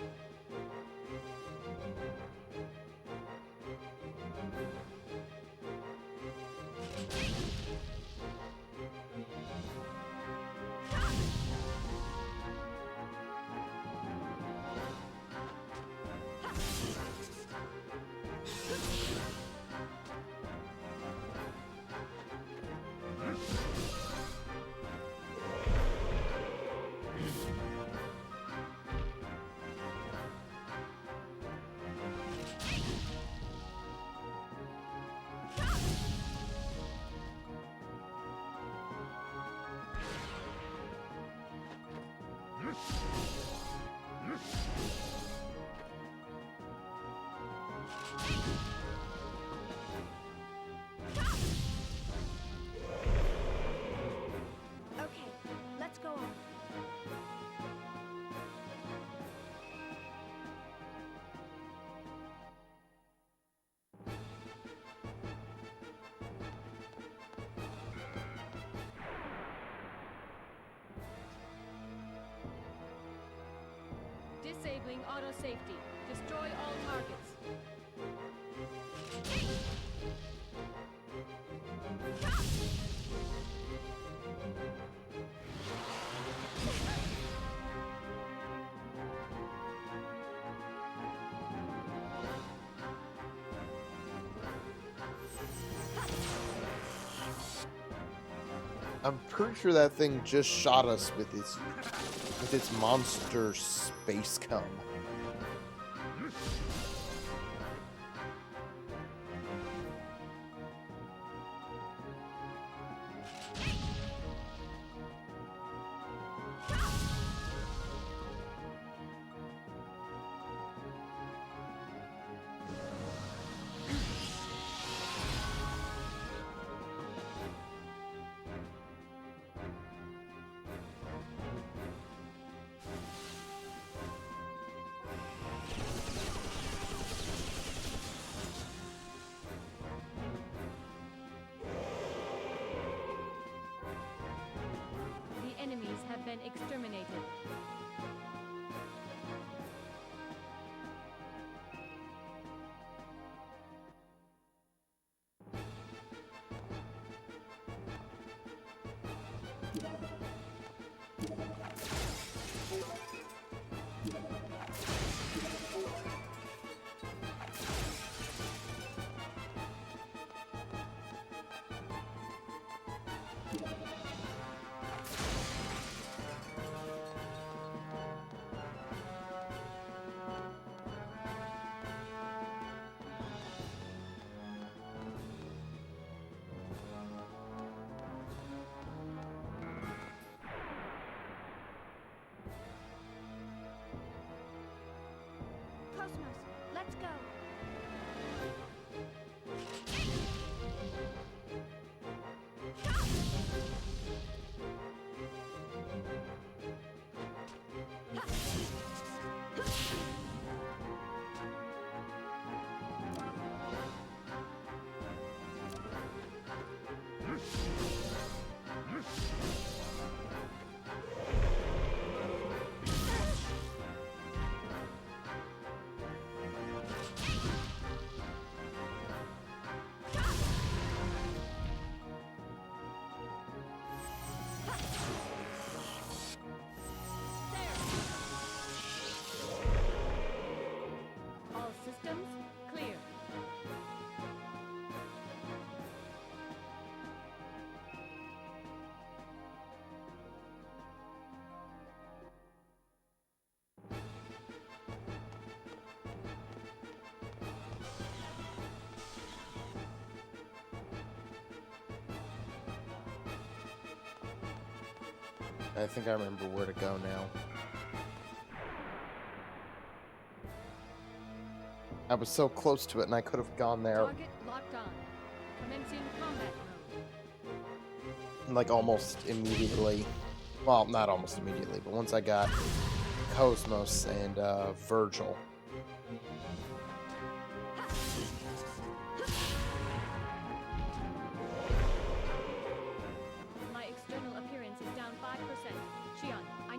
Okay, let's go on. Disabling auto safety. Destroy all targets. I'm pretty sure that thing just shot us with its monster space cum. The enemies have been exterminated. I think I remember where to go now. I was so close to it and I could have gone there. Target locked on. Commencing combat mode. Like almost immediately. Well, not almost immediately, but once I got KOS-MOS and Virgil. My external appearance is down 5%. Shion, I...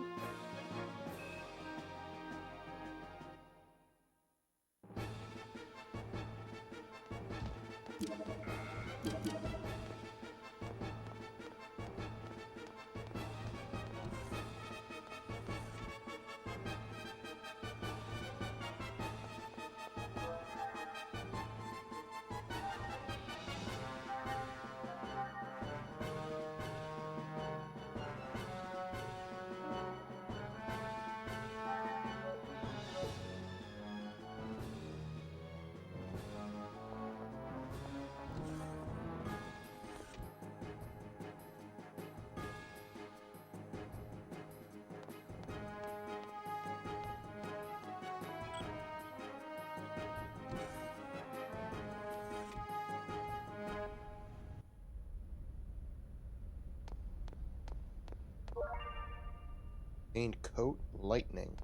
Paint coat lightning.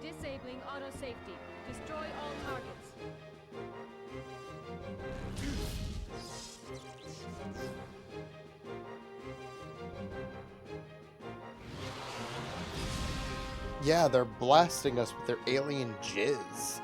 Disabling auto safety. Destroy all targets. Yeah, they're blasting us with their alien jizz.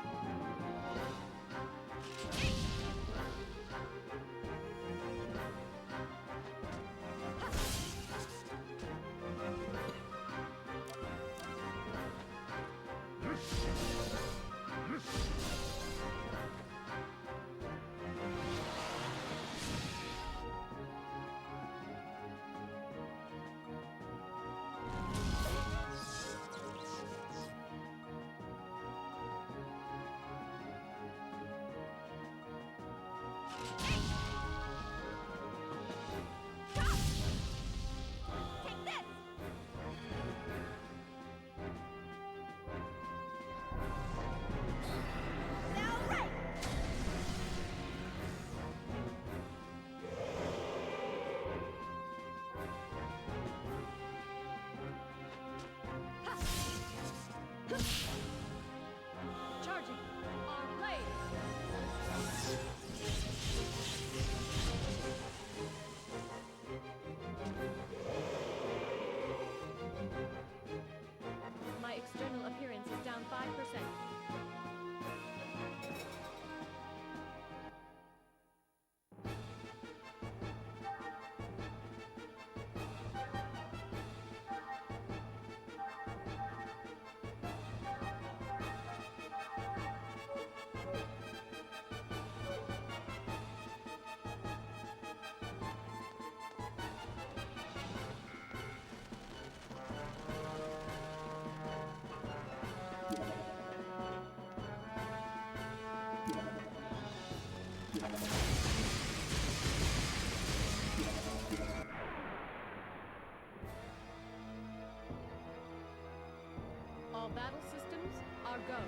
Charging. On blade. My external appearance is down 5%. All battle systems are go.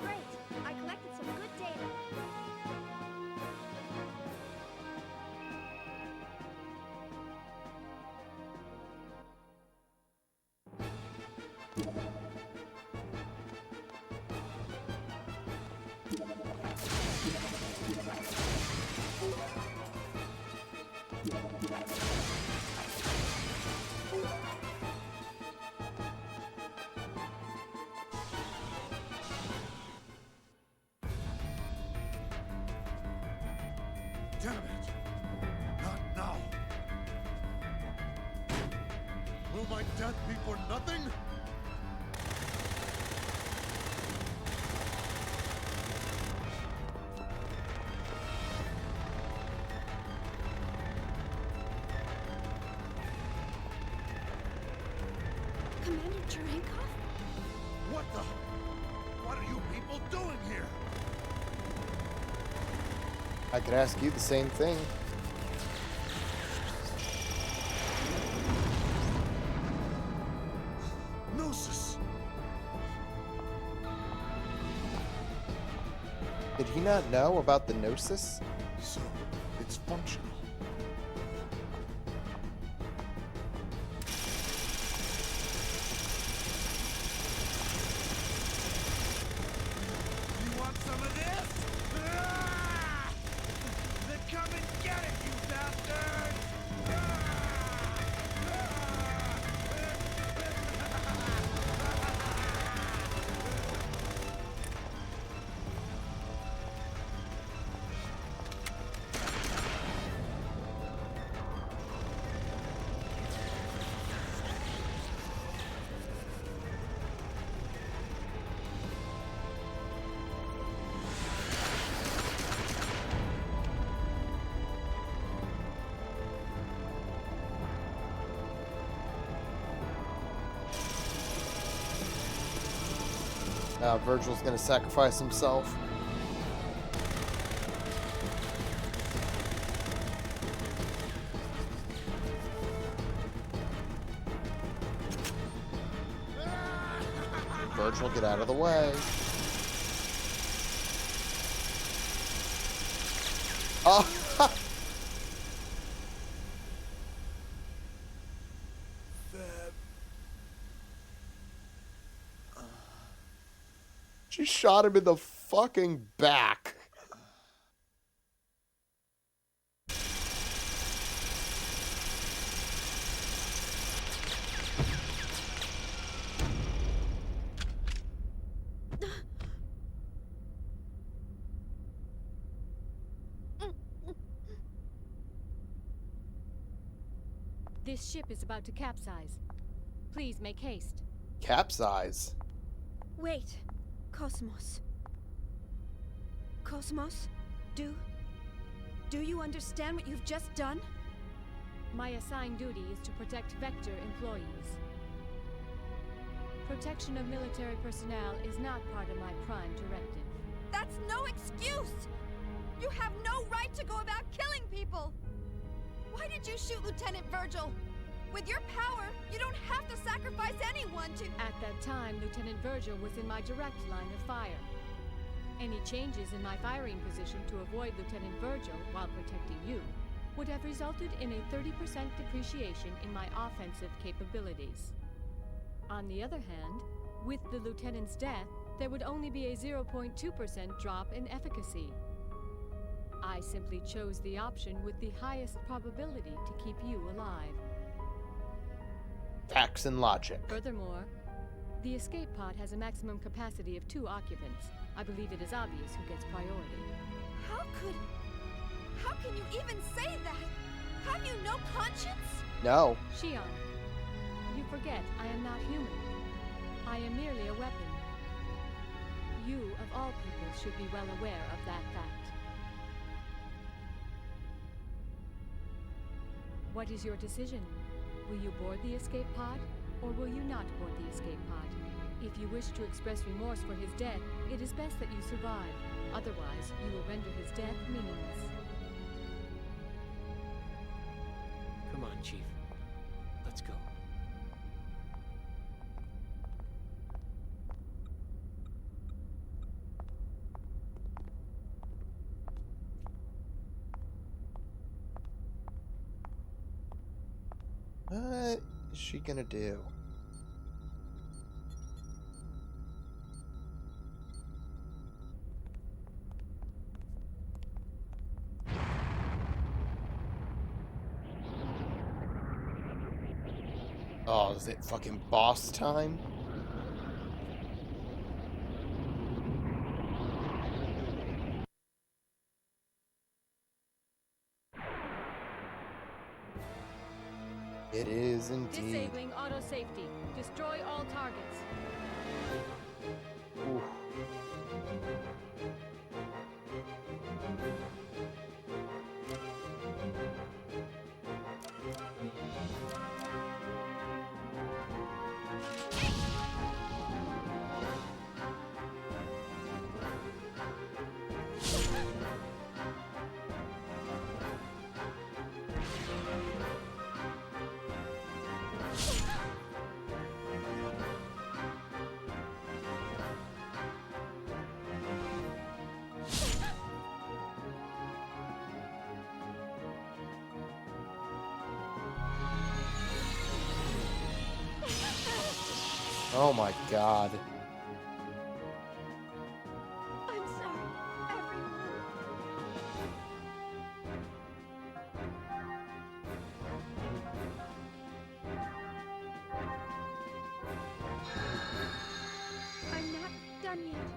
Great! I collected some good data. Damn it! Not now! Will my death be for nothing? Commander Cherenkov? What the? What are you people doing here? I could ask you the same thing. Gnosis! Did he not know about the Gnosis? So, it's functional. You want some of this? Ah! Then come and get it, you bastards! Virgil's gonna sacrifice himself. Virgil, get out of the way. Oh! She shot him in the fucking back. This ship is about to capsize. Please make haste. Capsize? Wait. KOS-MOS. KOS-MOS? Do you understand what you've just done? My assigned duty is to protect Vector employees. Protection of military personnel is not part of my prime directive. That's no excuse! You have no right to go about killing people! Why did you shoot Lieutenant Virgil? With your power, you don't have to sacrifice anyone to— At that time, Lieutenant Virgil was in my direct line of fire. Any changes in my firing position to avoid Lieutenant Virgil while protecting you would have resulted in a 30% depreciation in my offensive capabilities. On the other hand, with the Lieutenant's death, there would only be a 0.2% drop in efficacy. I simply chose the option with the highest probability to keep you alive. Facts and logic. Furthermore, the escape pod has a maximum capacity of 2 occupants. I believe it is obvious who gets priority. How can you even say that? Have you no conscience? No. Shion, you forget I am not human. I am merely a weapon. You, of all people, should be well aware of that fact. What is your decision? Will you board the escape pod, or will you not board the escape pod? If you wish to express remorse for his death, it is best that you survive. Otherwise, you will render his death meaningless. Chief. Let's go. What is she gonna do? Oh, is it fucking boss time? It is indeed. Disabling auto safety. Destroy all targets. Ooh. Oh my god. I'm sorry, everyone. I'm not done yet.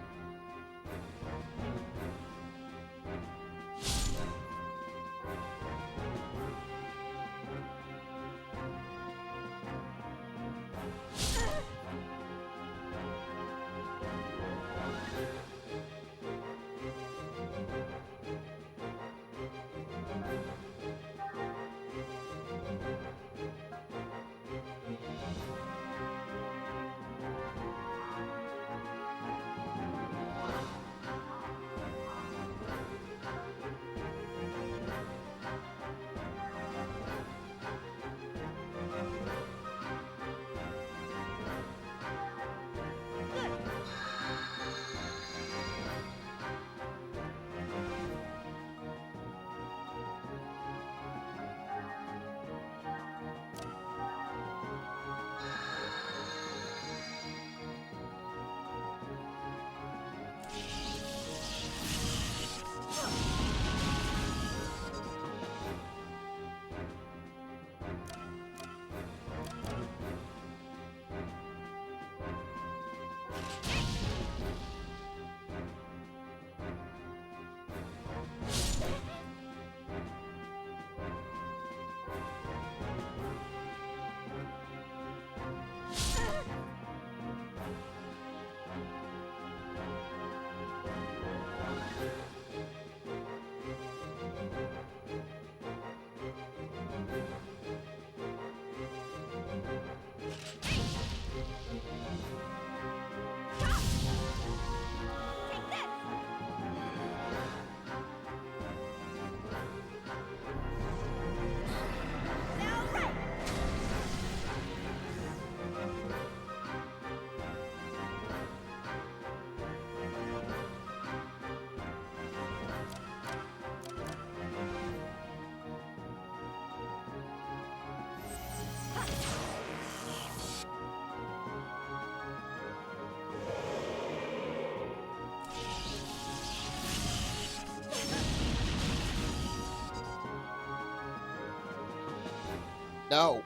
No.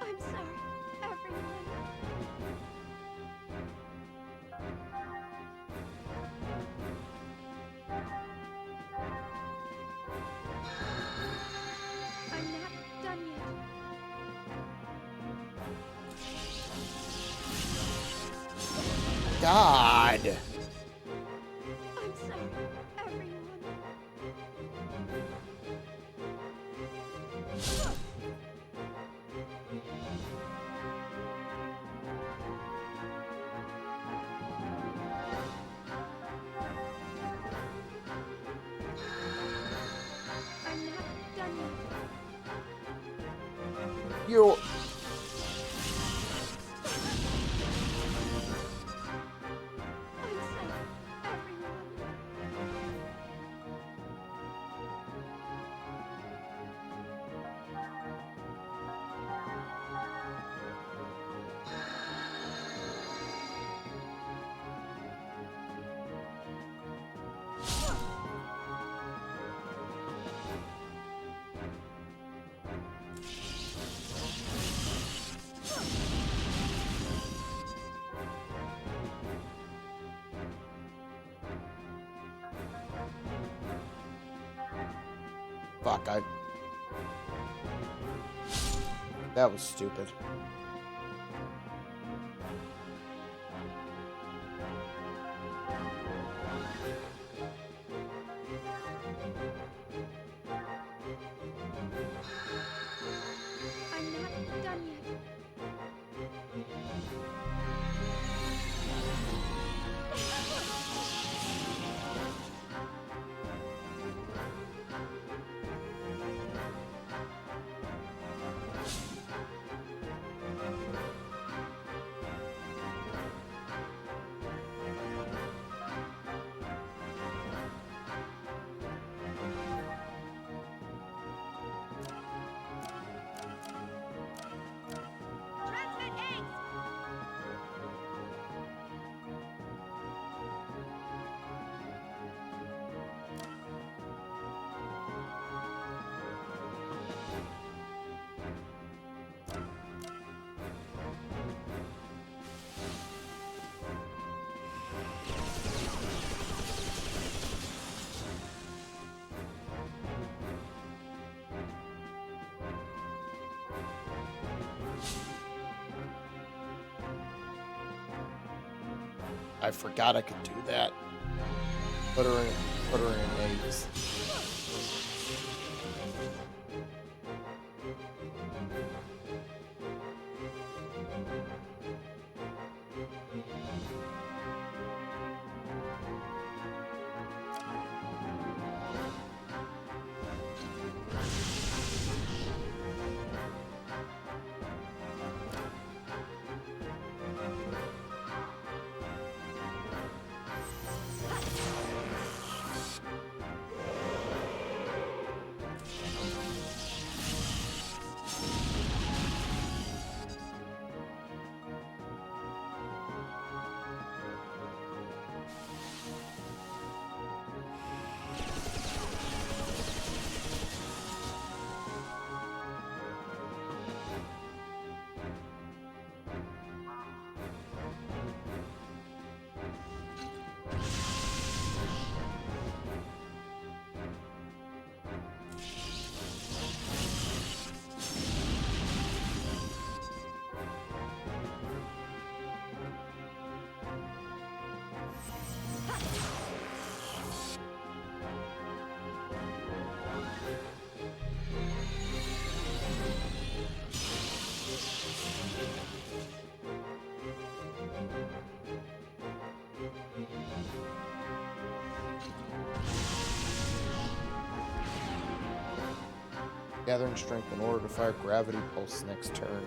I'm sorry, everyone. I'm not done yet. God. I'm sorry, everyone. You. Fuck, that was stupid. I'm not done yet. Transmit eggs! I forgot I could do that. Put her in eggs. Gathering strength in order to fire gravity pulse next turn.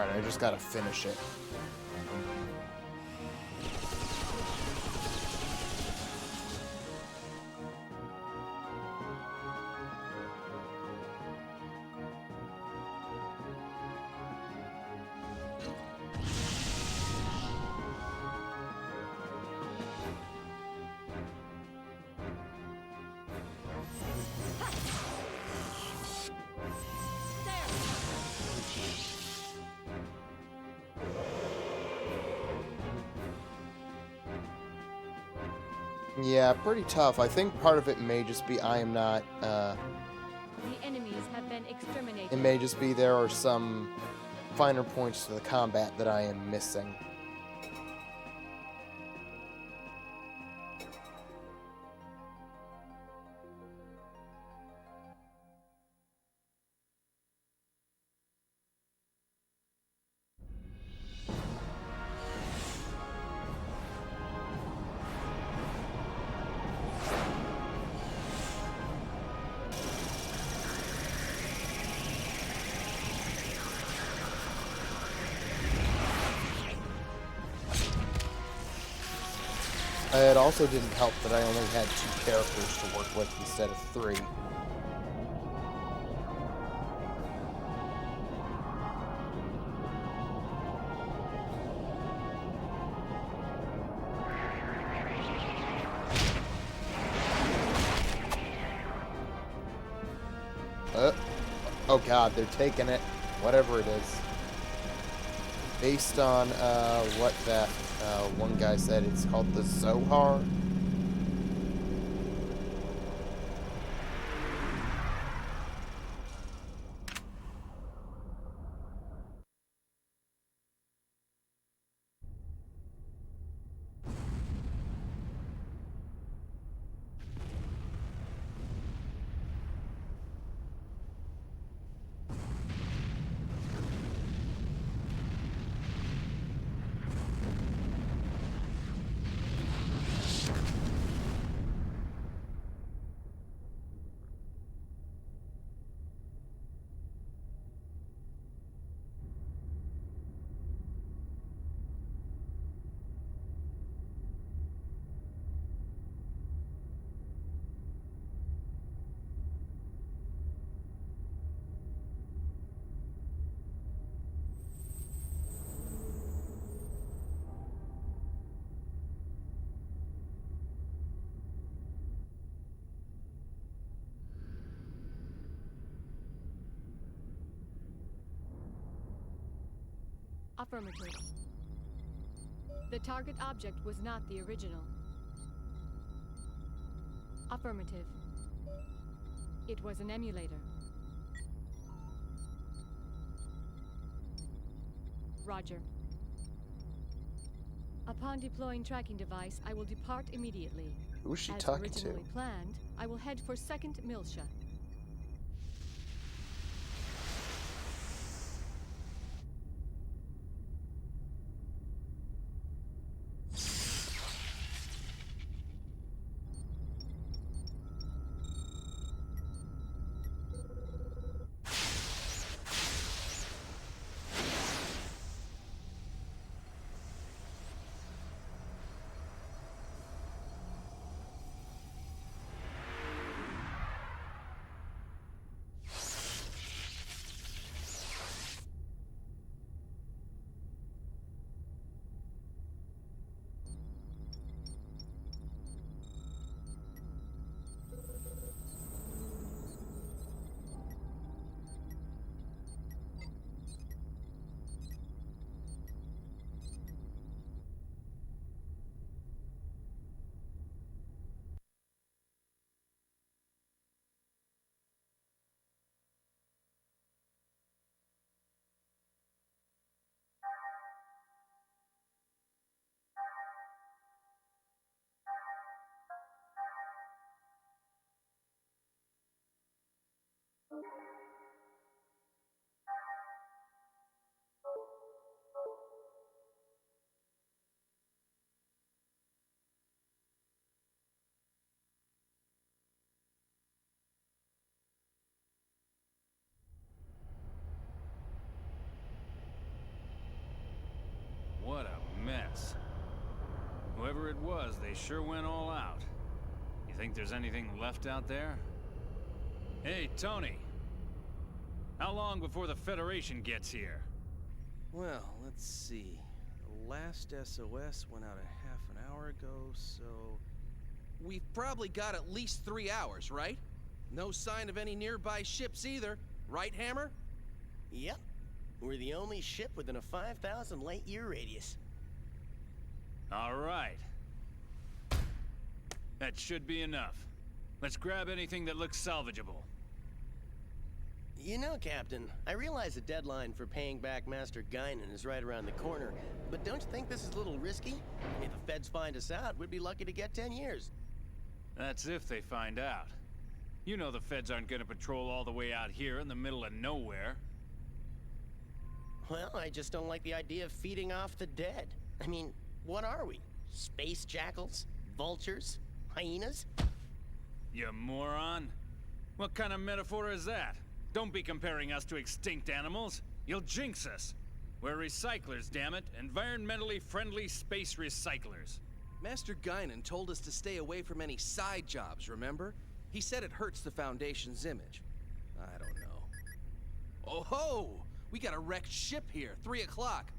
Alright, I just gotta finish it. Yeah, pretty tough. I think part of it may just be I am not, The enemies have been exterminated. it may just be there are some finer points to the combat that I am missing. It also didn't help that I only had 2 characters to work with instead of 3. Oh god, they're taking it. Whatever it is. Based on what that one guy said, it's called the Zohar. Affirmative. The target object was not the original. Affirmative. It was an emulator. Roger. Upon deploying tracking device, I will depart immediately. Who's she As talking to? originally planned, I will head for 2nd Miltia. Rats. Whoever it was, they sure went all out. You think there's anything left out there? Hey, Tony. How long before the Federation gets here? Well, let's see. The last SOS went out a half an hour ago, so... We've probably got at least 3 hours, right? No sign of any nearby ships either. Right, Hammer? Yep. We're the only ship within a 5,000 light-year radius. All right. That should be enough. Let's grab anything that looks salvageable. You know, Captain, I realize the deadline for paying back Master Guinan is right around the corner, but don't you think this is a little risky? If the feds find us out, we'd be lucky to get 10 years. That's if they find out. You know the feds aren't gonna patrol all the way out here in the middle of nowhere. Well, I just don't like the idea of feeding off the dead. I mean, what are we? Space jackals? Vultures? Hyenas? You moron. What kind of metaphor is that? Don't be comparing us to extinct animals. You'll jinx us. We're recyclers, damn it. Environmentally friendly space recyclers. Master Guinan told us to stay away from any side jobs, remember? He said it hurts the Foundation's image. I don't know. Oh ho! We got a wrecked ship here, 3 o'clock.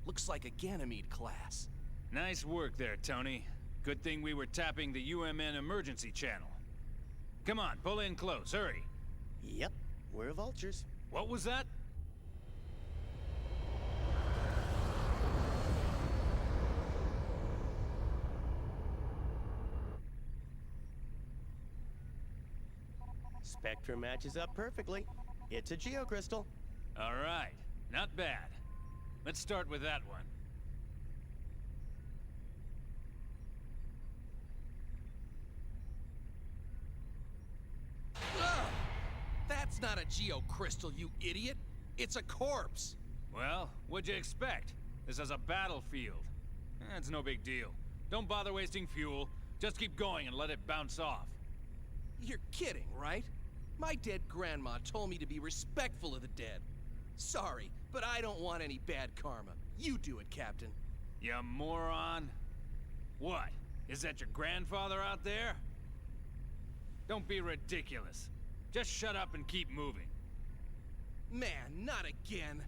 Looks like a Ganymede class. Nice work there, Tony. Good thing we were tapping the UMN emergency channel. Come on, pull in close, hurry. Yep, we're vultures. What was that? Spectrum matches up perfectly. It's a geocrystal. All right, not bad. Let's start with that one. Ugh! That's not a geocrystal, you idiot! It's a corpse! Well, what'd you expect? This is a battlefield. It's no big deal. Don't bother wasting fuel. Just keep going and let it bounce off. You're kidding, right? My dead grandma told me to be respectful of the dead. Sorry, but I don't want any bad karma. You do it, Captain. You moron. What? Is that your grandfather out there? Don't be ridiculous. Just shut up and keep moving. Man, not again.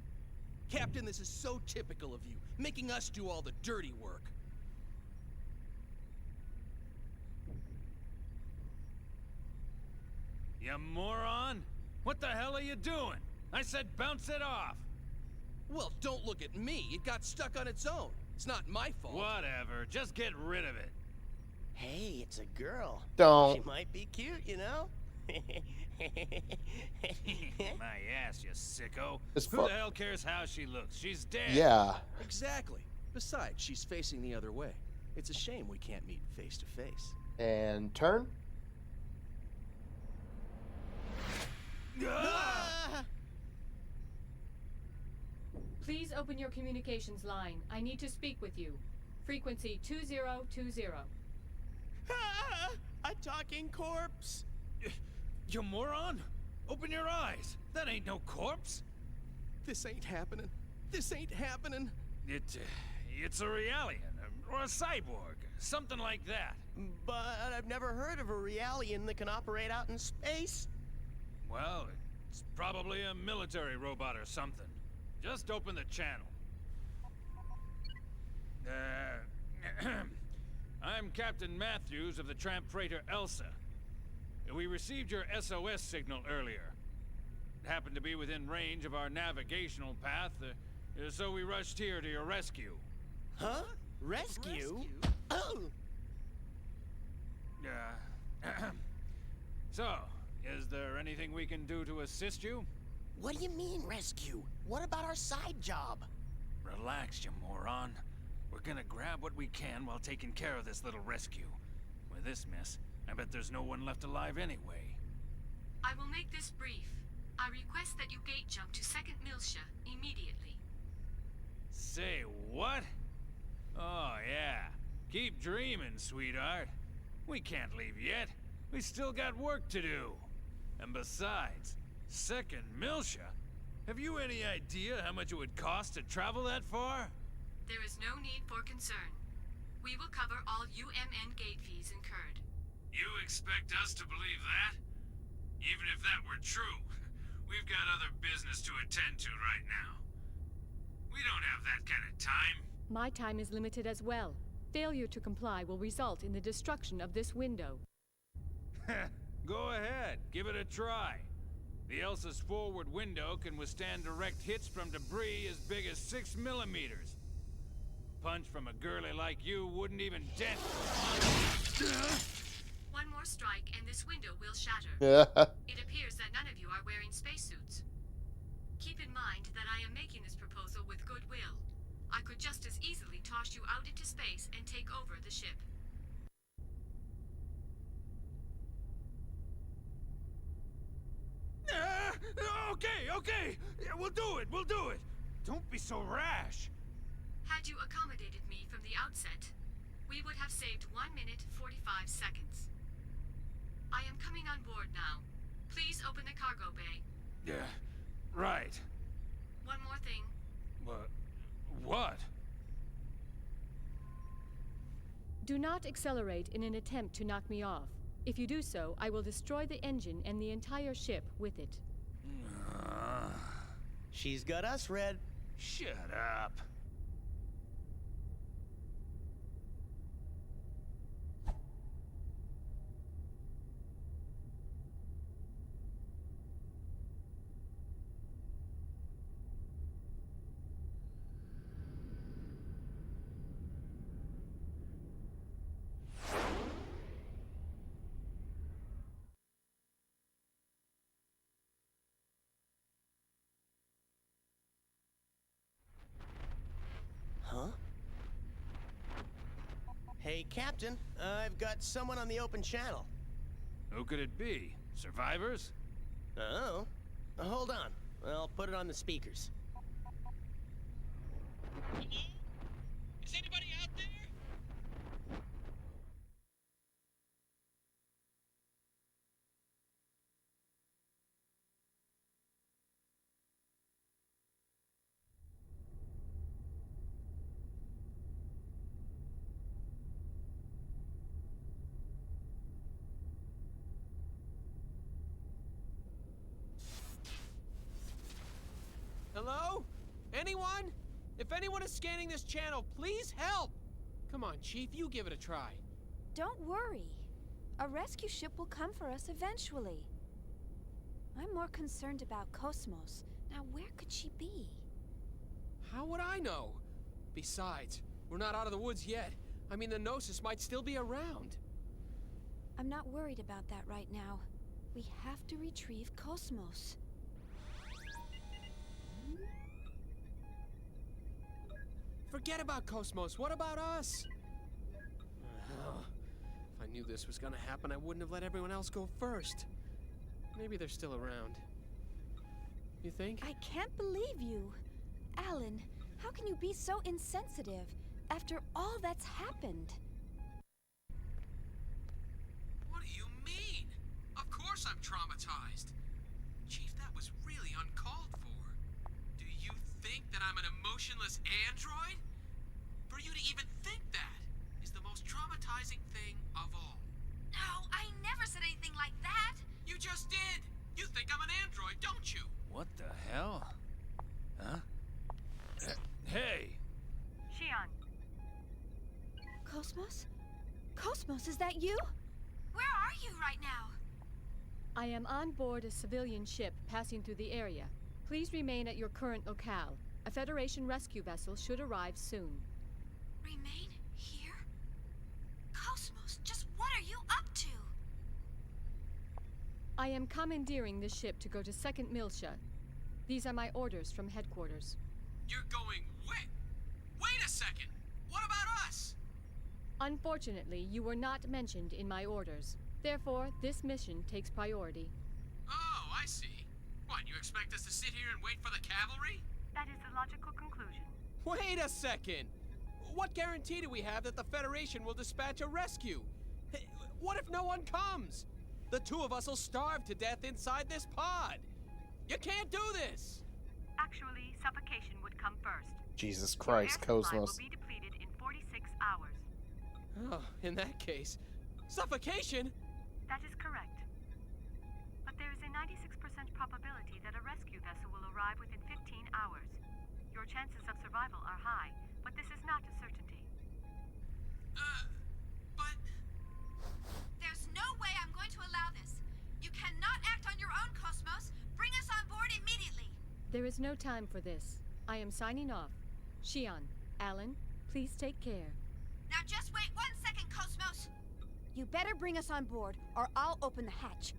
Captain, this is so typical of you, making us do all the dirty work. You moron! What the hell are you doing? I said bounce it off! Well, don't look at me. It got stuck on its own. It's not my fault. Whatever. Just get rid of it. Hey, it's a girl. Don't. She might be cute, you know? My ass, you sicko. It's Who the hell cares how she looks? She's dead. Yeah. Exactly. Besides, she's facing the other way. It's a shame we can't meet face to face. And turn. Please open your communications line. I need to speak with you. Frequency 2020. A talking corpse! You moron! Open your eyes! That ain't no corpse! This ain't happening. This ain't happening. It's a Realian, or a cyborg, something like that. But I've never heard of a Realian that can operate out in space. Well, it's probably a military robot or something. Just open the channel. I'm Captain Matthews of the tramp freighter Elsa. We received your SOS signal earlier. It happened to be within range of our navigational path, so we rushed here to your rescue. Huh? Rescue? Oh! So, is there anything we can do to assist you? What do you mean, rescue? What about our side job? Relax, you moron. We're gonna grab what we can while taking care of this little rescue. With this mess, I bet there's no one left alive anyway. I will make this brief. I request that you gate jump to 2nd Miltia immediately. Say what? Oh, yeah. Keep dreaming, sweetheart. We can't leave yet. We still got work to do. And besides, 2nd Miltia? Have you any idea how much it would cost to travel that far? There is no need for concern. We will cover all UMN gate fees incurred. You expect us to believe that? Even if that were true, we've got other business to attend to right now. We don't have that kind of time. My time is limited as well. Failure to comply will result in the destruction of this window. Go ahead, give it a try. The Elsa's forward window can withstand direct hits from debris as big as 6 millimeters. A punch from a girlie like you wouldn't even dent. One more strike and this window will shatter. It appears that none of you are wearing spacesuits. Keep in mind that I am making this proposal with goodwill. I could just as easily toss you out into space and take over the ship. Okay. We'll do it. Don't be so rash. Had you accommodated me from the outset, we would have saved 1 minute 45 seconds. I am coming on board now. Please open the cargo bay. Yeah, right. One more thing. What? Do not accelerate in an attempt to knock me off. If you do so, I will destroy the engine and the entire ship with it. She's got us, Red. Shut up. Huh? Hey, Captain, I've got someone on the open channel. Who could it be? Survivors? Oh. Hold on. I'll put it on the speakers. Hello? Is anybody out there? Hello? Anyone? If anyone is scanning this channel, please help! Come on, Chief, you give it a try. Don't worry. A rescue ship will come for us eventually. I'm more concerned about KOS-MOS. Now, where could she be? How would I know? Besides, we're not out of the woods yet. I mean, the Gnosis might still be around. I'm not worried about that right now. We have to retrieve KOS-MOS. Forget about KOS-MOS. What about us? If I knew this was gonna happen, I wouldn't have let everyone else go first. Maybe they're still around. You think? I can't believe you. Alan, how can you be so insensitive after all that's happened? What do you mean? Of course I'm traumatized. Chief, that was really uncalled for. Do you think that I'm an emotionless android? For you to even think that is the most traumatizing thing of all. No, I never said anything like that. You just did! You think I'm an android, don't you? What the hell? Huh? Hey! Shion. KOS-MOS? KOS-MOS, is that you? Where are you right now? I am on board a civilian ship passing through the area. Please remain at your current locale. A Federation rescue vessel should arrive soon. Remain here? KOS-MOS, just what are you up to? I am commandeering this ship to go to 2nd Miltia. These are my orders from headquarters. You're going wait! Wait a second! What about us? Unfortunately, you were not mentioned in my orders. Therefore, this mission takes priority. Oh, I see. What, you expect us to sit here and wait for the cavalry? That is the logical conclusion. Wait a second! What guarantee do we have that the Federation will dispatch a rescue? What if no one comes? The two of us will starve to death inside this pod! You can't do this! Actually, suffocation would come first. Jesus Your Christ, air supply KOS-MOS. will be depleted in 46 hours. Oh, in that case, suffocation? That is correct. But there is a 96% probability that a rescue vessel will arrive within 15 hours. Your chances of survival are high, but this is not a certainty. But... There's no way I'm going to allow this. You cannot act on your own, KOS-MOS. Bring us on board immediately. There is no time for this. I am signing off. Shion, Alan, please take care. Now just wait 1 second, KOS-MOS. You better bring us on board, or I'll open the hatch.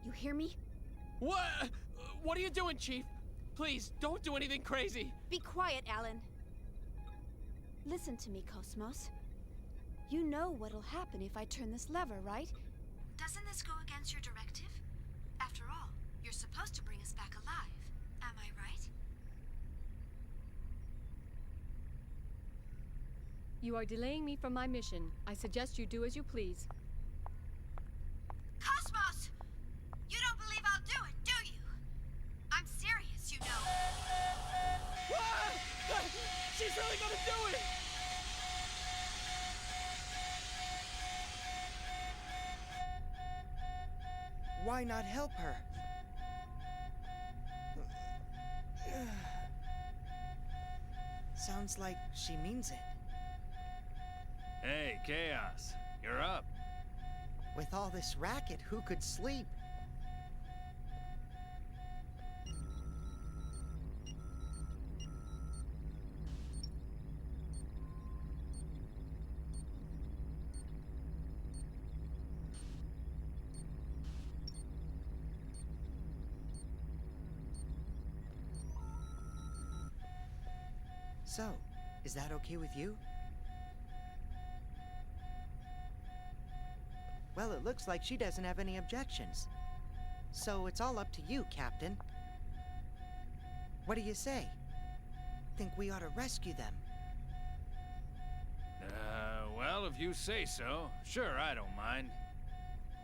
You hear me? What? What are you doing, Chief? Please, don't do anything crazy. Be quiet, Alan. Listen to me, KOS-MOS. You know what'll happen if I turn this lever, right? Doesn't this go against your directive? After all, you're supposed to bring us back alive. Am I right? You are delaying me from my mission. I suggest you do as you please. KOS-MOS! You don't believe I'll do it, do you? I'm serious, you know. She's really gonna do it! Why not help her? Sounds like she means it. Hey, Chaos, you're up. With all this racket, who could sleep? So, is that okay with you? Well, it looks like she doesn't have any objections. So it's all up to you, Captain. What do you say? Think we ought to rescue them? Well, if you say so. Sure, I don't mind.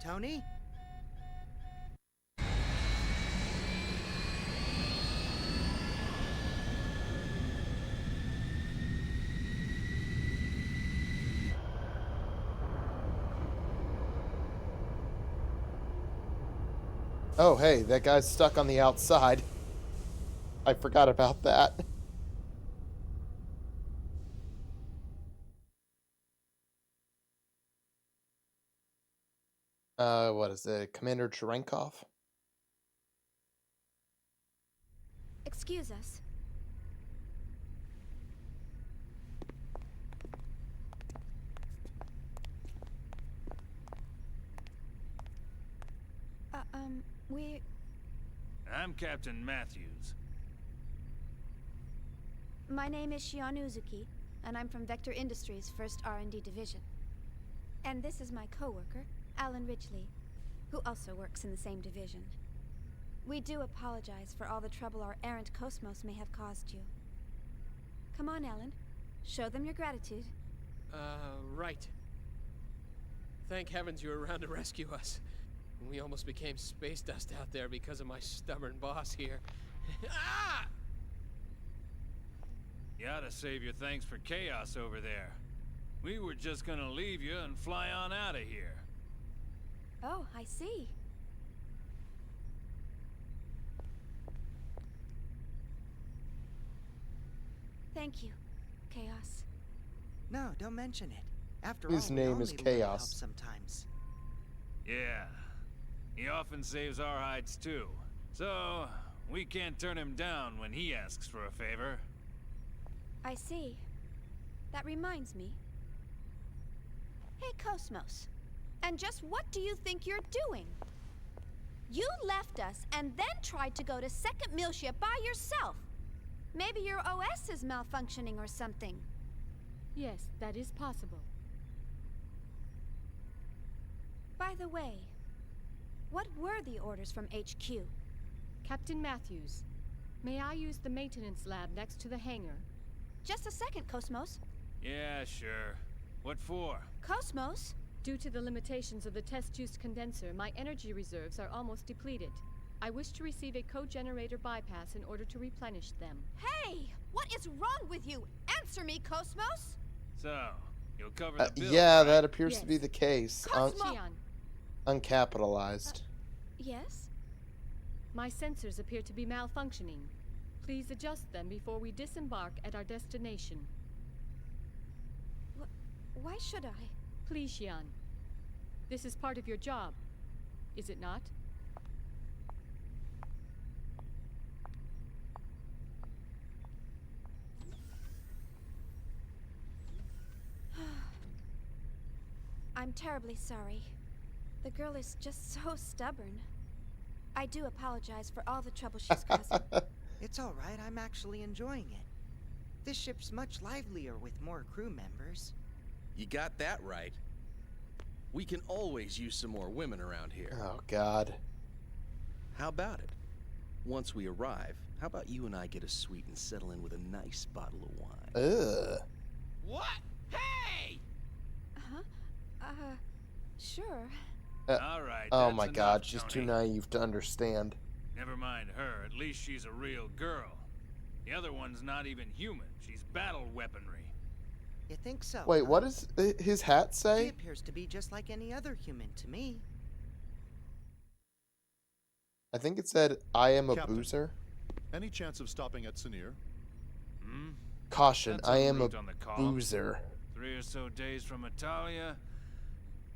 Tony? Oh, hey, that guy's stuck on the outside. I forgot about that. What is it? Commander Cherenkov? Excuse us. I'm Captain Matthews. My name is Shion Uzuki, and I'm from Vector Industries' 1st R&D Division. And this is my coworker, Alan Ridgely, who also works in the same division. We do apologize for all the trouble our errant KOS-MOS may have caused you. Come on, Alan. Show them your gratitude. Right. Thank heavens you were around to rescue us. We almost became space dust out there because of my stubborn boss here. Ah! You ought to save your thanks for Chaos over there. We were just gonna leave you and fly on out of here. Oh, I see. Thank you, Chaos. No, don't mention it. After His all, name we all is need a little help Chaos. sometimes. Yeah. He often saves our hides too. So, we can't turn him down when he asks for a favor. I see. That reminds me. Hey, KOS-MOS. And just what do you think you're doing? You left us and then tried to go to second meal ship by yourself. Maybe your OS is malfunctioning or something. Yes, that is possible. By the way, what were the orders from HQ? Captain Matthews, may I use the maintenance lab next to the hangar? Just a second, KOS-MOS. Yeah, sure. What for? KOS-MOS? Due to the limitations of the test-use condenser, my energy reserves are almost depleted. I wish to receive a co-generator bypass in order to replenish them. Hey! What is wrong with you? Answer me, KOS-MOS! So, you'll cover the bill, yeah, right? that appears to be Yes. the case. Xian, Uncapitalized. Yes? my sensors appear to be malfunctioning. Please adjust them before we disembark at our destination. Why should I? Please, Xian. This is part of your job, is it not? I'm terribly sorry. The girl is just so stubborn. I do apologize for all the trouble she's causing. It's all right. I'm actually enjoying it. This ship's much livelier with more crew members. You got that right. We can always use some more women around here. Oh, God. How about it? Once we arrive, how about you and I get a suite and settle in with a nice bottle of wine? Ugh. What? Hey! Sure. All right. Oh that's my enough, God, she's too Tony. naive to understand. Never mind her. At least she's a real girl. The other one's not even human. She's battle weaponry. You think so? Wait, huh? what does his hat She say? appears to be just like any other human to me. I think it said, I am a Captain. boozer. Any chance of stopping at Sinir? Hmm? Caution, That's I en am a route on the column. boozer. 3 or so days from Italia.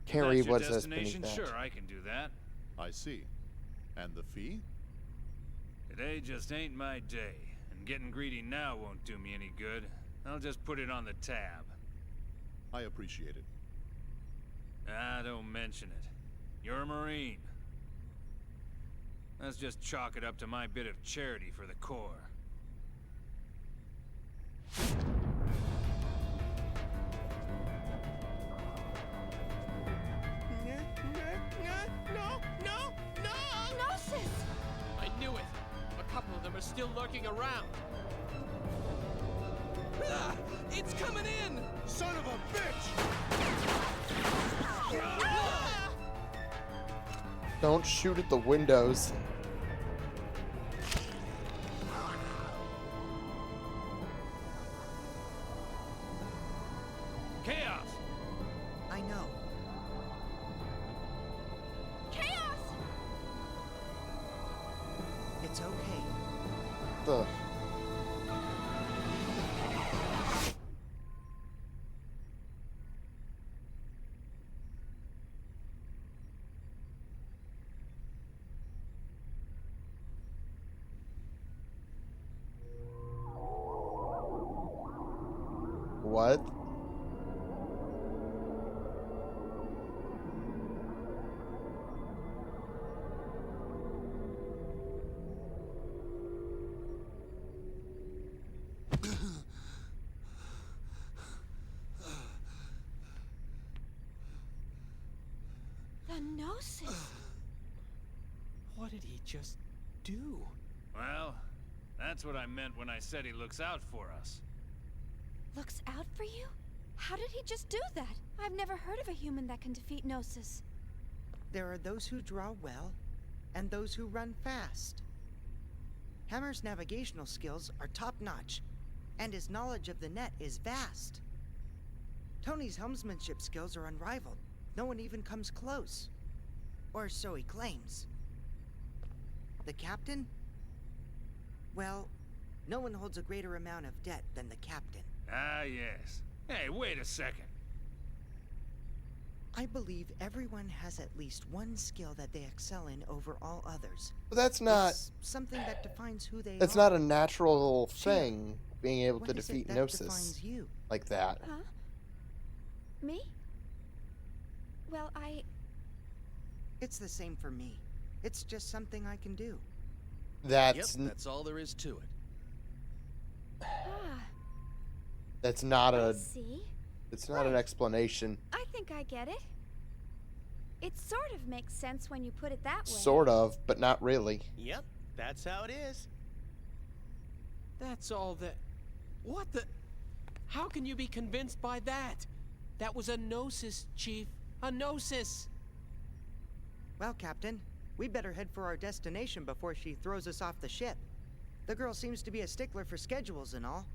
If Can't that's read your what says beneath destination, that. sure, I can do that. I see. And the fee? Today just ain't my day, and getting greedy now won't do me any good. I'll just put it on the tab. I appreciate it. Ah, don't mention it. You're a Marine. Let's just chalk it up to my bit of charity for the Corps. No! Gnosis! I knew it! A couple of them are still lurking around. Ah, it's coming in! Son of a bitch! Ah! Don't shoot at the windows. Chaos! I know. Chaos! It's okay. The what? The Gnosis! What did he just do? Well, that's what I meant when I said he looks out for us. Looks out for you? How did he just do that? I've never heard of a human that can defeat Gnosis. There are those who draw well, and those who run fast. Hammer's navigational skills are top-notch, and his knowledge of the net is vast. Tony's helmsmanship skills are unrivaled. No one even comes close. Or so he claims. The captain? Well, no one holds a greater amount of debt than the captain. Ah, yes. Hey, wait a second. I believe everyone has at least one skill that they excel in over all others. But that's not. It's something that defines who they It's are. not a natural thing, being able What to is it defeat that Gnosis defines you? like that. Huh? Me? Well, It's the same for me. It's just something I can do. That's Yep, that's all there is to it. that's not I a. see. It's not an explanation. I think I get it. It sort of makes sense when you put it that way. Sort of, but not really. Yep, that's how it is. That's all that... What the... How can you be convinced by that? That was a Gnosis, Chief. A Gnosis! Well, Captain, We better head for our destination before she throws us off the ship. The girl seems to be a stickler for schedules and all.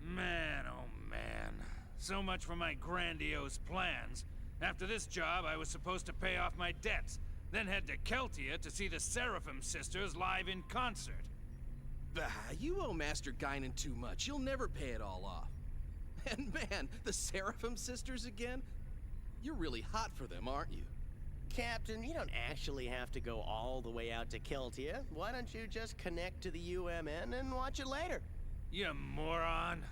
Man, oh man. So much for my grandiose plans. After this job, I was supposed to pay off my debts, then head to Keltia to see the Seraphim sisters live in concert. Bah, you owe Master Guinan too much. You'll never pay it all off. And man, the Seraphim sisters again? You're really hot for them, aren't you? Captain, you don't actually have to go all the way out to Keltia. Why don't you just connect to the UMN and watch it later? You moron.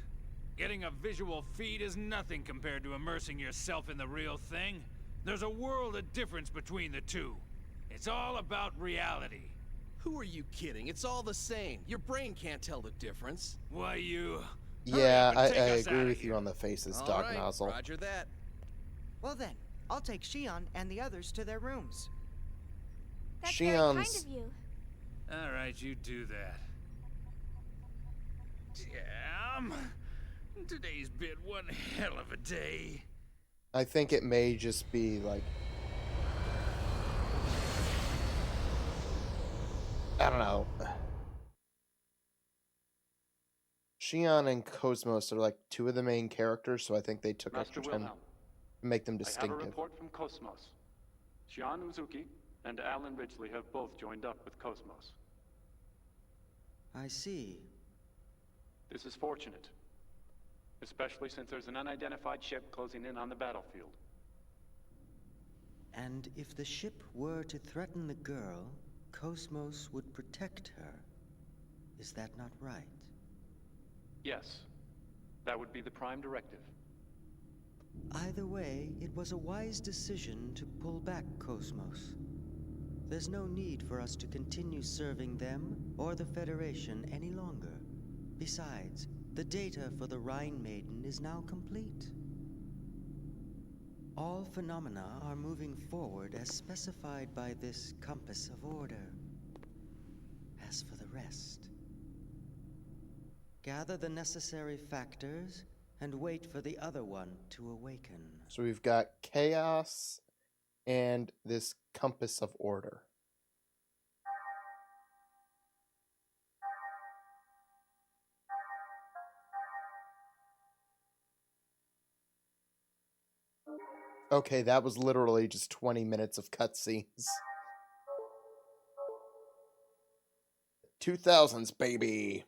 Getting a visual feed is nothing compared to immersing yourself in the real thing. There's a world of difference between the two. It's all about reality. Who are you kidding? It's all the same. Your brain can't tell the difference. Why, you... Yeah, I agree with you on the faces, All Doc right, Nozzle. Roger that. Well then, I'll take Shion and the others to their rooms. That's very kind Shion's... of you. Alright, you do that. Damn. Today's been one hell of a day. I think it may just be like... I don't know. Shion and KOS-MOS are like two of the main characters, so I think they took Master extra time Wilhelm, to make them I have a distinctive. report from KOS-MOS. Shion Uzuki and Alan Ridgely have both joined up with KOS-MOS. I see. This is fortunate, especially since there's an unidentified ship closing in on the battlefield. And if the ship were to threaten the girl, KOS-MOS would protect her. Is that not right? Yes, that would be the prime directive. Either way, it was a wise decision to pull back KOS-MOS. There's no need for us to continue serving them or the Federation any longer. Besides, the data for the Rhine Maiden is now complete. All phenomena are moving forward as specified by this compass of order. As for the rest, gather the necessary factors and wait for the other one to awaken. So we've got chaos and this compass of order. Okay, that was literally just 20 minutes of cutscenes. 2000s, baby.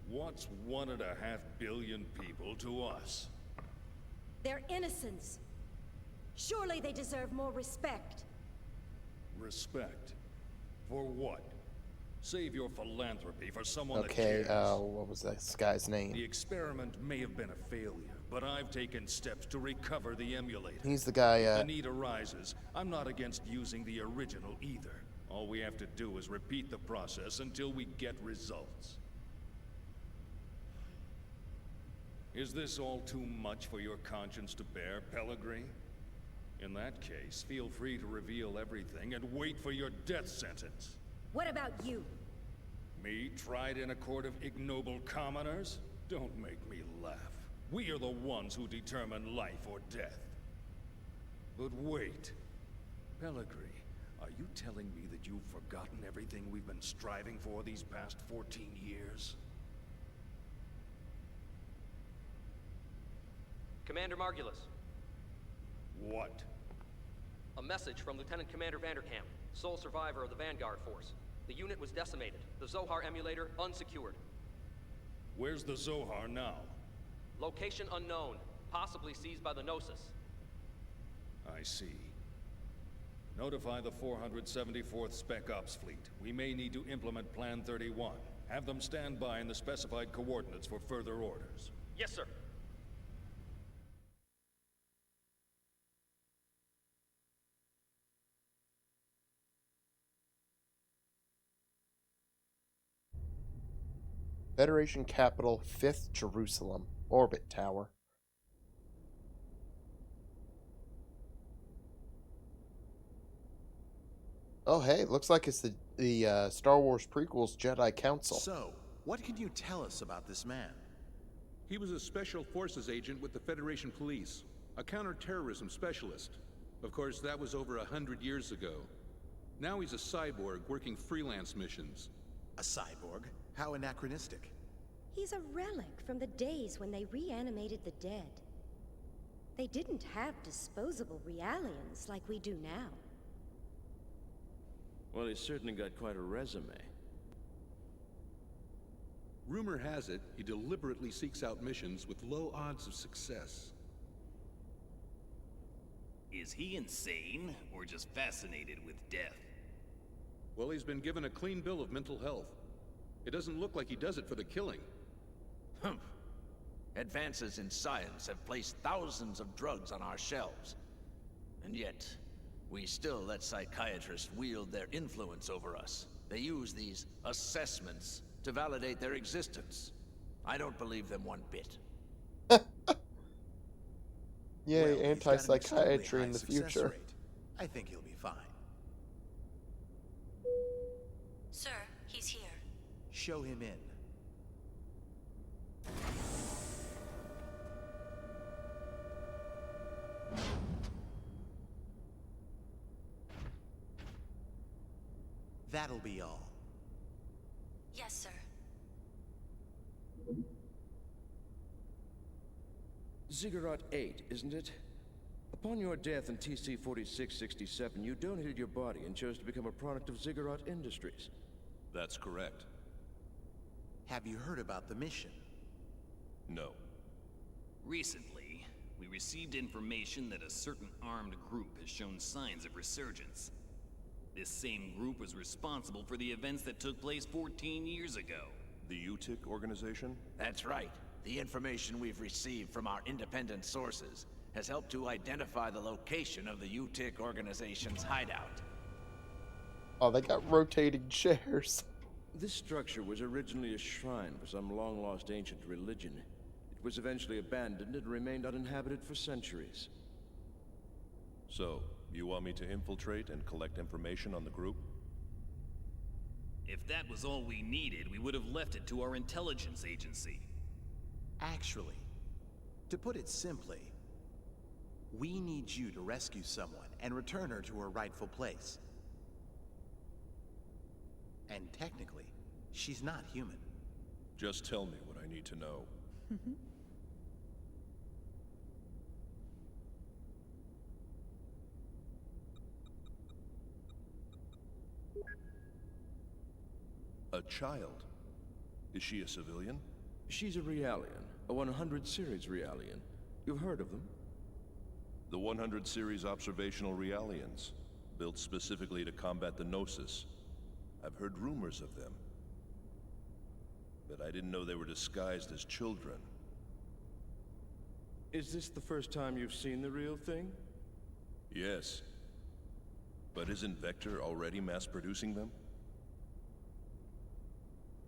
What's 1.5 billion people to us? They're innocents. Surely they deserve more respect. Respect? For what? Save your philanthropy for someone that Okay, cares. what was this guy's name? The experiment may have been a failure, but I've taken steps to recover the emulator. He's the guy, If the need arises, I'm not against using the original either. All we have to do is repeat the process until we get results. Is this all too much for your conscience to bear, Pellegrini? In that case, feel free to reveal everything and wait for your death sentence. What about you? Me, tried in a court of ignoble commoners? Don't make me laugh. We are the ones who determine life or death. But wait. Pellegrini, are you telling me that you've forgotten everything we've been striving for these past 14 years? Commander Margulis. What? A message from Lieutenant Commander Vanderkamp, sole survivor of the Vanguard Force. The unit was decimated. The Zohar emulator unsecured. Where's the Zohar now? Location unknown, possibly seized by the Gnosis. I see. Notify the 474th Spec Ops Fleet. We may need to implement Plan 31. Have them stand by in the specified coordinates for further orders. Yes, sir. Federation capital, 5th Jerusalem. Orbit tower. Oh, hey, looks like it's the Star Wars prequels Jedi Council. So, what can you tell us about this man? He was a Special Forces agent with the Federation Police, a counterterrorism specialist. Of course, that was over 100 years ago. Now he's a cyborg working freelance missions. A cyborg? How anachronistic. He's a relic from the days when they reanimated the dead. They didn't have disposable realians like we do now. Well, he's certainly got quite a resume. Rumor has it, he deliberately seeks out missions with low odds of success. Is he insane, or just fascinated with death? Well, he's been given a clean bill of mental health. It doesn't look like he does it for the killing. Humph. Advances in science have placed thousands of drugs on our shelves. And yet, we still let psychiatrists wield their influence over us. They use these assessments to validate their existence. I don't believe them one bit. Yay, anti-psychiatry in the future. I think he'll be fine. Sir, he's here. Show him in. That'll be all. Yes, sir. Ziggurat 8, isn't it? Upon your death in TC-4667, you donated your body and chose to become a product of Ziggurat Industries. That's correct. Have you heard about the mission? No. Recently, we received information that a certain armed group has shown signs of resurgence. This same group was responsible for the events that took place 14 years ago. The UTIC organization? That's right. The information we've received from our independent sources has helped to identify the location of the UTIC organization's hideout. Oh, they got rotating chairs. This structure was originally a shrine for some long-lost ancient religion. It was eventually abandoned and remained uninhabited for centuries. So, you want me to infiltrate and collect information on the group? If that was all we needed, we would have left it to our intelligence agency. Actually, to put it simply, we need you to rescue someone and return her to her rightful place. And technically, she's not human. Just tell me what I need to know. A child? Is she a civilian? She's a Realian, a 100 series Realian. You've heard of them? The 100 series observational Realians, built specifically to combat the Gnosis. I've heard rumors of them, but I didn't know they were disguised as children. Is this the first time you've seen the real thing? Yes. But isn't Vector already mass-producing them?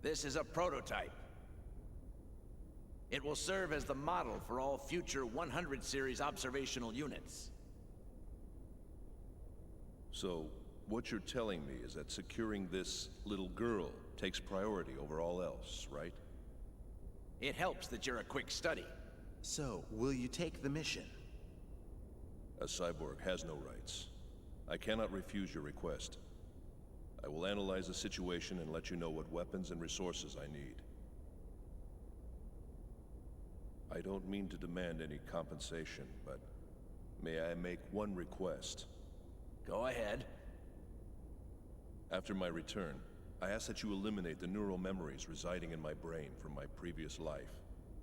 This is a prototype. It will serve as the model for all future 100 series observational units. So, what you're telling me is that securing this little girl takes priority over all else, right? It helps that you're a quick study. So, will you take the mission? A cyborg has no rights. I cannot refuse your request. I will analyze the situation and let you know what weapons and resources I need. I don't mean to demand any compensation, but may I make one request? Go ahead. After my return, I ask that you eliminate the neural memories residing in my brain from my previous life.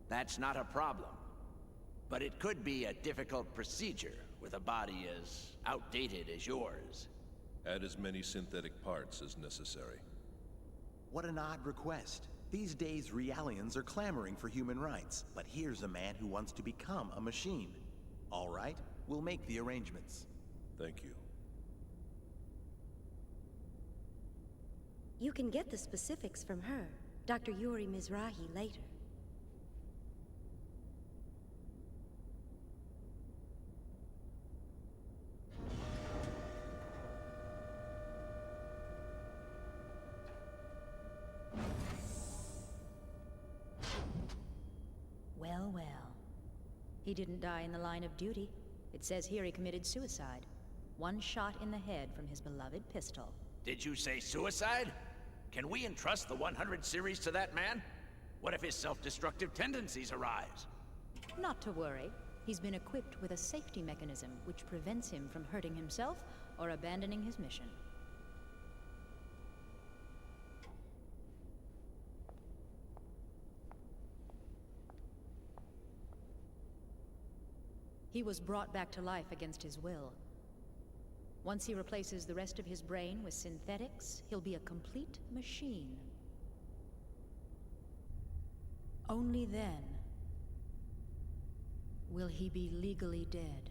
That's not a problem. But it could be a difficult procedure with a body as outdated as yours. Add as many synthetic parts as necessary. What an odd request. These days, Realians are clamoring for human rights, but here's a man who wants to become a machine. All right, we'll make the arrangements. Thank you. You can get the specifics from her, Dr. Yuri Mizrahi, later. Well, well. He didn't die in the line of duty. It says here he committed suicide. One shot in the head from his beloved pistol. Did you say suicide? Can we entrust the 100 series to that man? What if his self-destructive tendencies arise? Not to worry. He's been equipped with a safety mechanism which prevents him from hurting himself or abandoning his mission. He was brought back to life against his will. Once he replaces the rest of his brain with synthetics, he'll be a complete machine. Only then will he be legally dead.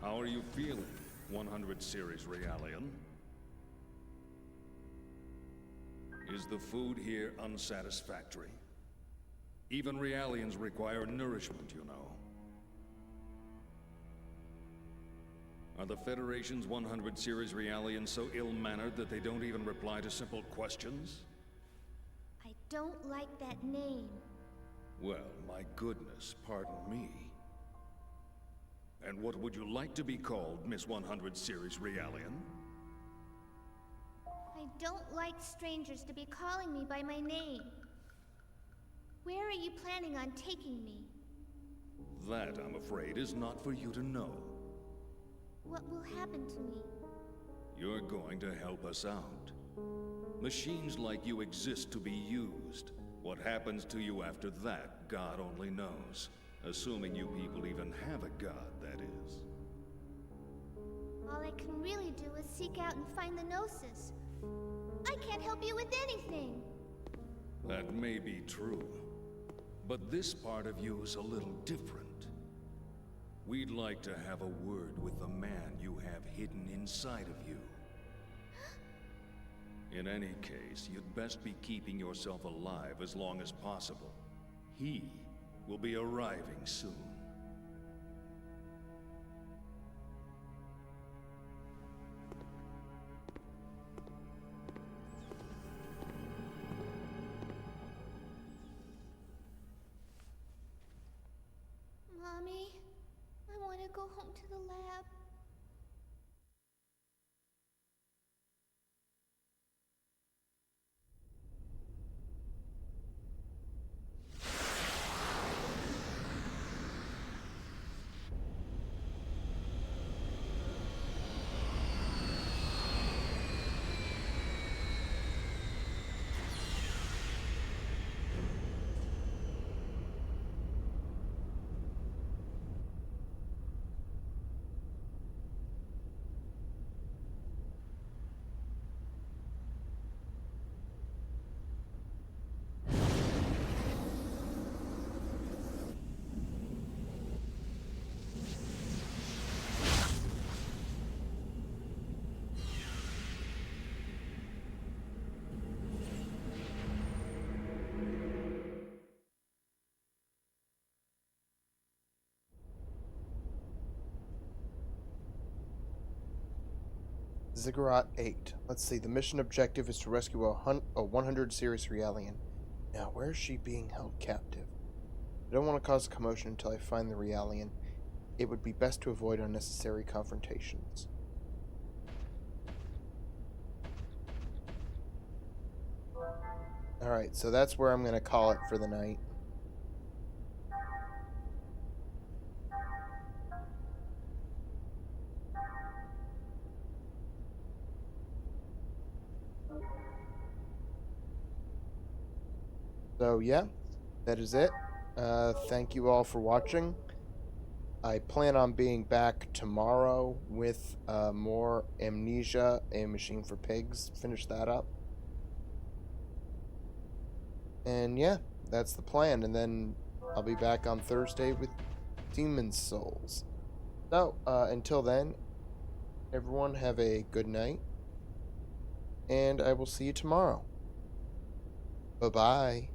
How are you feeling, 100 series Realian? Is the food here unsatisfactory? Even Realians require nourishment, you know. Are the Federation's 100 series Realians so ill-mannered that they don't even reply to simple questions? I don't like that name. Well, my goodness, pardon me. And what would you like to be called, Miss 100 series Realian? I don't like strangers to be calling me by my name. Where are you planning on taking me? That, I'm afraid, is not for you to know. What will happen to me? You're going to help us out. Machines like you exist to be used. What happens to you after that, God only knows. Assuming you people even have a god, that is. All I can really do is seek out and find the Gnosis. I can't help you with anything. That may be true. But this part of you is a little different. We'd like to have a word with the man you have hidden inside of you. In any case, you'd best be keeping yourself alive as long as possible. He will be arriving soon. Mommy, I want to go home to the lab. Ziggurat 8. Let's see, the mission objective is to rescue a 100 series Realian. Now, where is she being held captive? I don't want to cause a commotion until I find the Realian. It would be best to avoid unnecessary confrontations. Alright, so that's where I'm going to call it for the night. So yeah, that is it. Thank you all for watching. I plan on being back tomorrow with more Amnesia, A Machine for Pigs. Finish that up. And yeah, that's the plan. And then I'll be back on Thursday with Demon's Souls. So, until then, everyone have a good night. And I will see you tomorrow. Bye-bye.